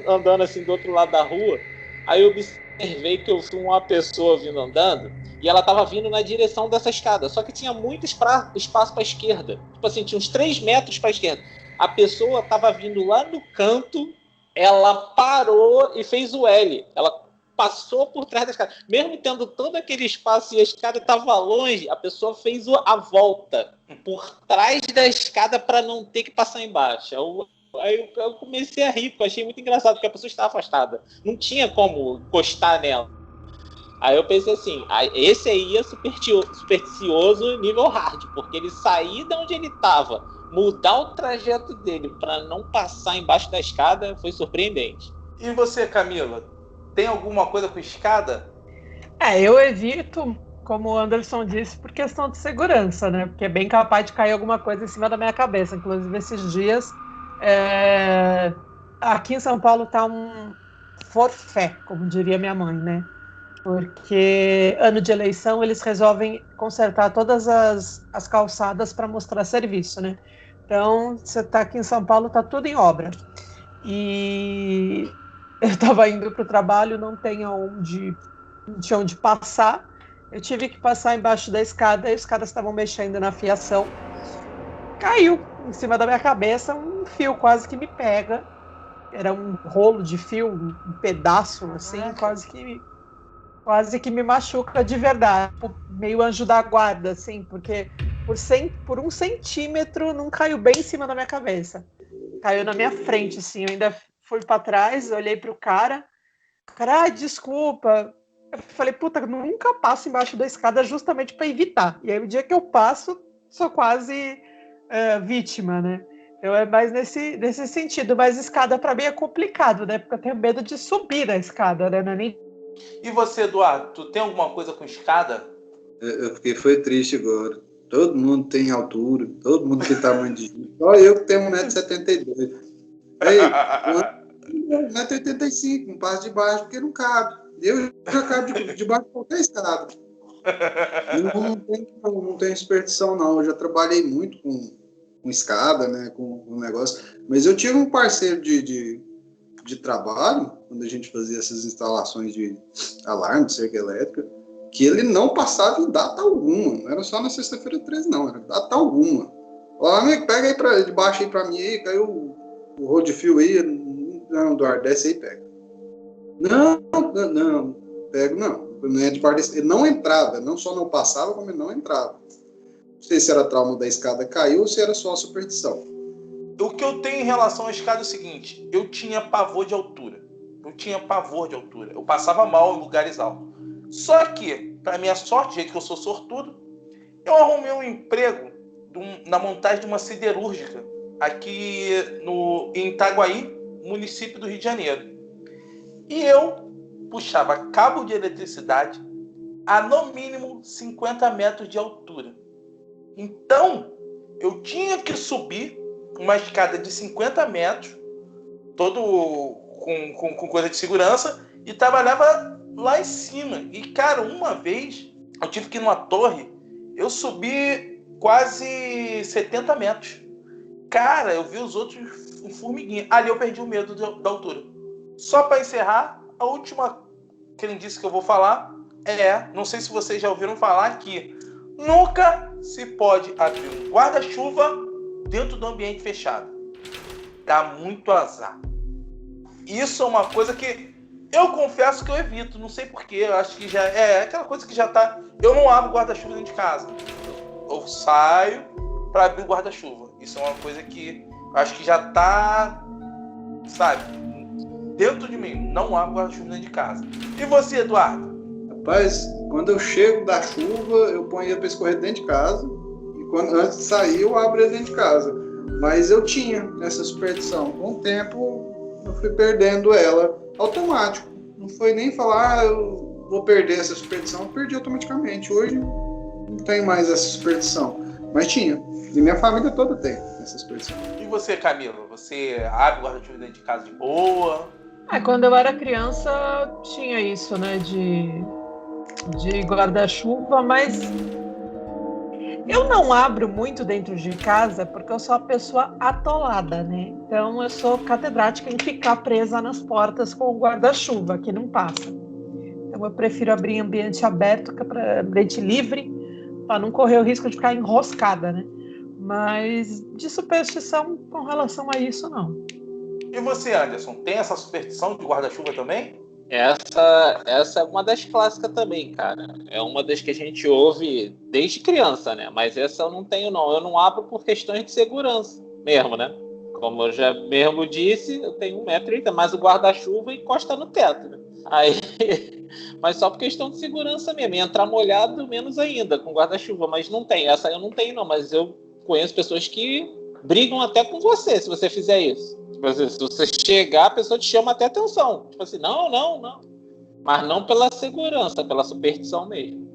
andando assim do outro lado da rua, aí eu observei que eu vi uma pessoa vindo andando e ela tava vindo na direção dessa escada, só que tinha muito espaço pra esquerda. Tipo assim, tinha uns 3 metros pra esquerda. A pessoa tava vindo lá no canto, ela parou e fez o L. Ela passou por trás da escada. Mesmo tendo todo aquele espaço e a escada estava longe, a pessoa fez a volta por trás da escada para não ter que passar embaixo. Aí eu comecei a rir, porque eu achei muito engraçado, porque a pessoa estava afastada. Não tinha como encostar nela. Aí eu pensei assim, esse aí é supersticioso nível hard, porque ele sair de onde ele estava, mudar o trajeto dele para não passar embaixo da escada, foi surpreendente. E você, Camila? Tem alguma coisa com escada? Eu evito, como o Anderson disse, por questão de segurança, né? Porque é bem capaz de cair alguma coisa em cima da minha cabeça. Inclusive, esses dias, aqui em São Paulo tá um forfé, como diria minha mãe, né? Porque ano de eleição eles resolvem consertar todas as calçadas para mostrar serviço, né? Então, você tá aqui em São Paulo, tá tudo em obra. E eu estava indo para o trabalho, não tinha onde passar. Eu tive que passar embaixo da escada, e os caras estavam mexendo na fiação. Caiu em cima da minha cabeça um fio quase que me pega. Era um rolo de fio, um pedaço assim, quase que me machuca de verdade. Meio anjo da guarda, assim, porque por 1 centímetro não caiu bem em cima da minha cabeça. Caiu na minha frente, assim, eu ainda fui para trás, olhei pro cara, desculpa. Eu falei, puta, nunca passo embaixo da escada justamente para evitar. E aí, o dia que eu passo, sou quase vítima, né? Então, é mais nesse sentido. Mas escada, para mim, é complicado, né? Porque eu tenho medo de subir a escada, né? E você, Eduardo, tu tem alguma coisa com escada? Eu fiquei foi triste agora. Todo mundo tem altura, todo mundo tem tamanho de gente. Só eu que tenho 1,72 m. Aí, 1,85 m, não passo de baixo porque não cabe. Eu já cabo de baixo de qualquer escada. Não tem superstição, não. Eu já trabalhei muito com escada, né, com negócio. Mas eu tive um parceiro de trabalho, quando a gente fazia essas instalações de alarme, de cerca elétrica, que ele não passava em data alguma. Não era só na sexta-feira 13, não. Era data alguma. Ó, amigo, pega aí de baixo aí pra mim aí, caiu o rolo de fio aí. Não, Eduardo, desce aí e pega. Não, pego não. Não é de parte, ele não entrava, não só não passava, como ele não entrava. Não sei se era trauma da escada caiu ou se era só a superstição. O que eu tenho em relação à escada é o seguinte, eu tinha pavor de altura. Eu passava mal em lugares altos. Só que, para minha sorte, do jeito que eu sou sortudo, eu arrumei um emprego na montagem de uma siderúrgica aqui em Itaguaí, município do Rio de Janeiro. E eu puxava cabo de eletricidade a no mínimo 50 metros de altura. Então, eu tinha que subir uma escada de 50 metros, todo com coisa de segurança, e trabalhava lá em cima. E, cara, uma vez eu tive que ir numa torre, eu subi quase 70 metros. Cara, eu vi os outros um formiguinha. Ali eu perdi o medo da altura. Só para encerrar, a última crendice que eu vou falar não sei se vocês já ouviram falar, que nunca se pode abrir um guarda-chuva dentro do ambiente fechado. Dá muito azar. Isso é uma coisa que eu confesso que eu evito, não sei porquê, eu acho que já é aquela coisa que já tá... Eu não abro guarda-chuva dentro de casa. Eu saio para abrir o guarda-chuva. Isso é uma coisa que eu acho que já tá, sabe, dentro de mim. Não abro guarda-chuva dentro de casa. E você, Eduardo? Rapaz, quando eu chego da chuva, eu ponho ele para escorrer dentro de casa. E antes de sair, eu abro ele dentro de casa. Mas eu tinha essa superstição. Com o tempo, eu fui perdendo ela automático. Não foi nem falar, eu vou perder essa superstição. Eu perdi automaticamente. Hoje, não tenho mais essa superstição. Mas tinha. E minha família toda tem essa superstição. E você, Camila? Você abre o guarda-chuva dentro de casa de boa? Quando eu era criança, tinha isso, né, de guarda-chuva, mas eu não abro muito dentro de casa porque eu sou uma pessoa atolada, né? Então eu sou catedrática em ficar presa nas portas com o guarda-chuva, que não passa. Então eu prefiro abrir em ambiente aberto, ambiente livre, para não correr o risco de ficar enroscada, né? Mas de superstição com relação a isso, não. E você, Anderson, tem essa superstição de guarda-chuva também? Essa é uma das clássicas também, cara. É uma das que a gente ouve desde criança, né? Mas essa eu não tenho, não. Eu não abro por questões de segurança mesmo, né? Como eu já mesmo disse, eu tenho 1,30 m, mas o guarda-chuva encosta no teto, né? Aí, mas só por questão de segurança mesmo. E entrar molhado, menos ainda, com guarda-chuva. Mas não tem. Essa eu não tenho, não. Mas eu conheço pessoas que brigam até com você, se você fizer isso. Tipo assim, se você chegar, a pessoa te chama até atenção. Tipo assim, não. Mas não pela segurança, pela superstição mesmo.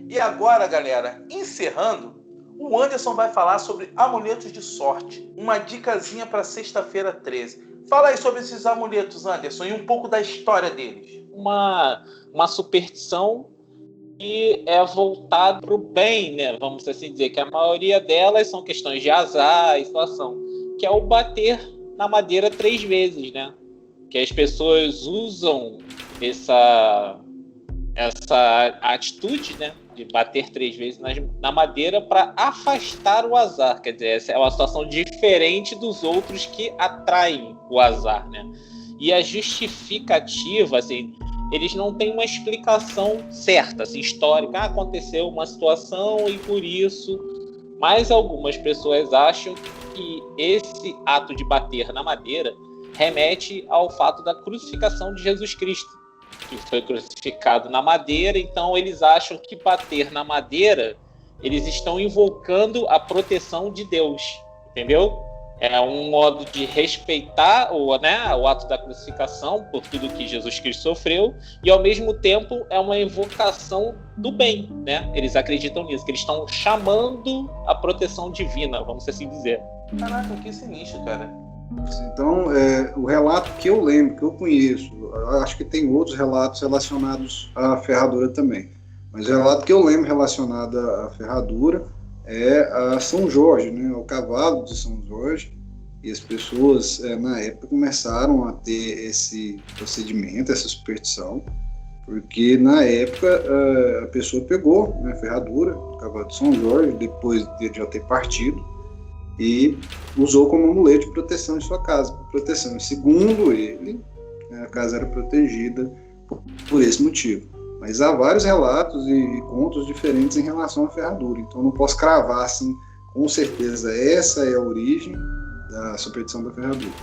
E agora, galera, encerrando, o Anderson vai falar sobre amuletos de sorte. Uma dicasinha para sexta-feira 13. Fala aí sobre esses amuletos, Anderson, e um pouco da história deles. Uma superstição que é voltada para o bem, né? Vamos assim dizer, que a maioria delas são questões de azar e situação, que é o bater na madeira 3 vezes, né? Que as pessoas usam essa atitude, né? De bater 3 vezes na madeira para afastar o azar. Quer dizer, essa é uma situação diferente dos outros que atraem o azar, né? E a justificativa, assim, eles não têm uma explicação certa, assim, histórica. Aconteceu uma situação e por isso. Mas algumas pessoas acham que esse ato de bater na madeira remete ao fato da crucificação de Jesus Cristo, que foi crucificado na madeira. Então eles acham que bater na madeira, eles estão invocando a proteção de Deus, entendeu? É um modo de respeitar o ato da crucificação por tudo que Jesus Cristo sofreu, e ao mesmo tempo é uma invocação do bem, né? Eles acreditam nisso, que eles estão chamando a proteção divina, vamos assim dizer. Caraca, que sinistro, cara. Então, o relato que eu lembro, que eu conheço, eu acho que tem outros relatos relacionados à ferradura também, mas o relato que eu lembro relacionado à ferradura é a São Jorge, né, o cavalo de São Jorge, e as pessoas na época começaram a ter esse procedimento, essa superstição, porque na época a pessoa pegou, né, a ferradura do cavalo de São Jorge, depois de já ter partido, e usou como amuleto de proteção em sua casa, proteção. Segundo ele, a casa era protegida por esse motivo. Mas há vários relatos e contos diferentes em relação à ferradura. Então não posso cravar assim, com certeza essa é a origem da superstição da ferradura.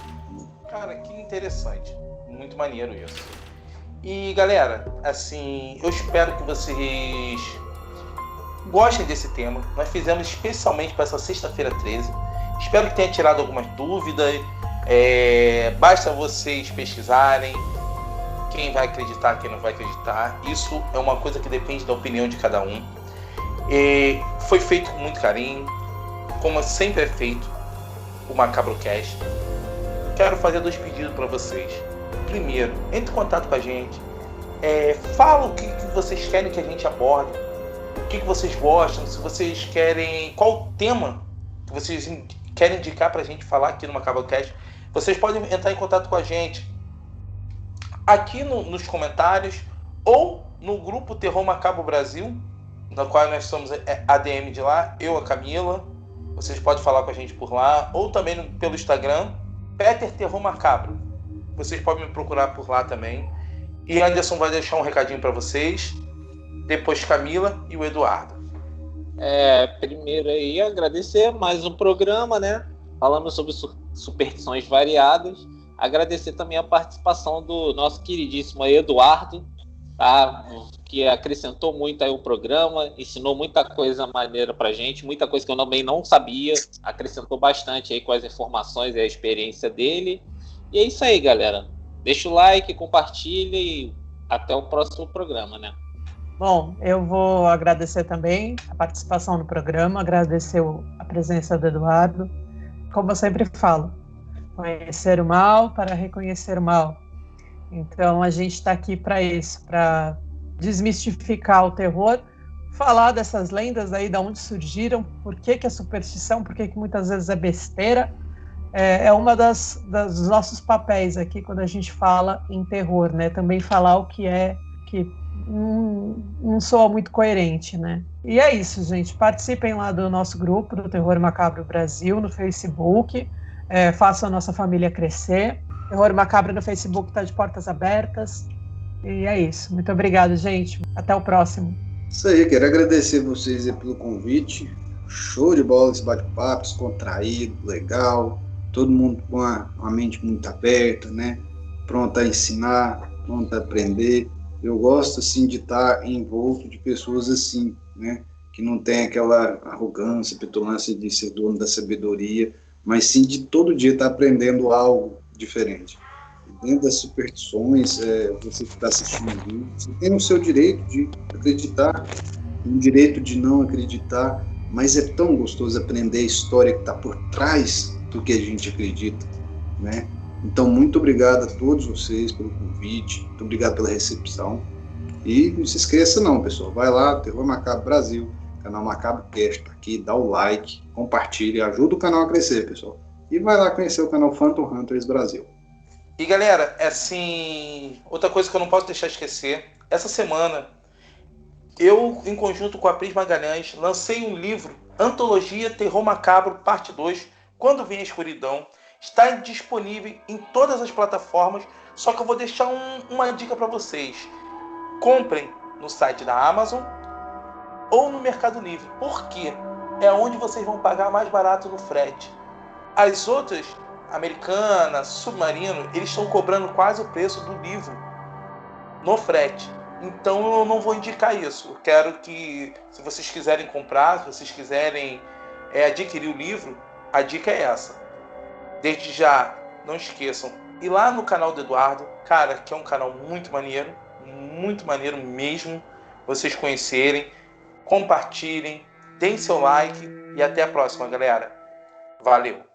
Cara, que interessante. Muito maneiro isso. E galera, assim, eu espero que vocês gostem desse tema. Nós fizemos especialmente para essa sexta-feira 13. Espero que tenha tirado algumas dúvidas. Basta vocês pesquisarem quem vai acreditar, quem não vai acreditar. Isso é uma coisa que depende da opinião de cada um. Foi feito com muito carinho, como sempre é feito o MacabroCast. Quero fazer 2 pedidos para vocês. Primeiro, entre em contato com a gente. Fala o que vocês querem que a gente aborde, o que vocês gostam, se vocês querem, qual o tema que vocês querem indicar para a gente falar aqui no MacabroCast. Vocês podem entrar em contato com a gente aqui nos comentários ou no grupo Terror Macabro Brasil, no qual nós somos ADM de lá, eu, a Camila. Vocês podem falar com a gente por lá, ou também pelo Instagram, Peter Terror Macabro. Vocês podem me procurar por lá também. E Anderson vai deixar um recadinho para vocês, depois Camila e o Eduardo. Primeiro aí agradecer mais um programa, né? Falando sobre superstições variadas. Agradecer também a participação do nosso queridíssimo Eduardo, tá? que acrescentou muito aí o programa, ensinou muita coisa maneira pra gente, muita coisa que eu também não sabia, acrescentou bastante aí com as informações e a experiência dele. E é isso aí, galera. Deixa o like, compartilha e até o próximo programa, né? Bom, eu vou agradecer também a participação no programa, agradecer a presença do Eduardo. Como eu sempre falo, conhecer o mal para reconhecer o mal. Então, a gente está aqui para isso, para desmistificar o terror, falar dessas lendas aí, de onde surgiram, por que é superstição, por que muitas vezes é besteira. É uma dos nossos papéis aqui quando a gente fala em terror, né? Também falar o que não soa muito coerente, né? E é isso, gente. Participem lá do nosso grupo, do Terror Macabro Brasil, no Facebook. Façam a nossa família crescer. Terror Macabro no Facebook está de portas abertas. E é isso. Muito obrigada, gente. Até o próximo. Isso aí, quero agradecer vocês aí pelo convite. Show de bola esse bate-papo, descontraído, legal. Todo mundo com a mente muito aberta, né? Pronto a ensinar, pronto a aprender. Eu gosto, assim, de estar envolto de pessoas assim, né? Que não tem aquela arrogância, petulância de ser dono da sabedoria, mas sim de todo dia estar aprendendo algo diferente. Dentro das superstições, você que está assistindo o vídeo, você tem o seu direito de acreditar, o direito de não acreditar, mas é tão gostoso aprender a história que está por trás do que a gente acredita, né? Então, muito obrigado a todos vocês pelo convite, muito obrigado pela recepção. E não se esqueça não, pessoal, vai lá, Terror Macabro Brasil, canal Macabro Cast, tá aqui, dá o like, compartilha, ajuda o canal a crescer, pessoal. E vai lá conhecer o canal Phantom Hunters Brasil. E galera, assim, outra coisa que eu não posso deixar de esquecer, essa semana eu, em conjunto com a Pris Magalhães, lancei um livro, Antologia Terror Macabro, parte 2, Quando Vem a Escuridão. Está disponível em todas as plataformas, só que eu vou deixar uma dica para vocês. Comprem no site da Amazon ou no Mercado Livre. Por quê? É onde vocês vão pagar mais barato no frete. As outras, Americana, Submarino, eles estão cobrando quase o preço do livro no frete. Então eu não vou indicar isso. Eu quero que, se vocês quiserem comprar, se vocês quiserem adquirir o livro, a dica é essa. Desde já, não esqueçam, ir lá no canal do Eduardo, cara, que é um canal muito maneiro mesmo, vocês conhecerem, compartilhem, deem seu like e até a próxima, galera. Valeu!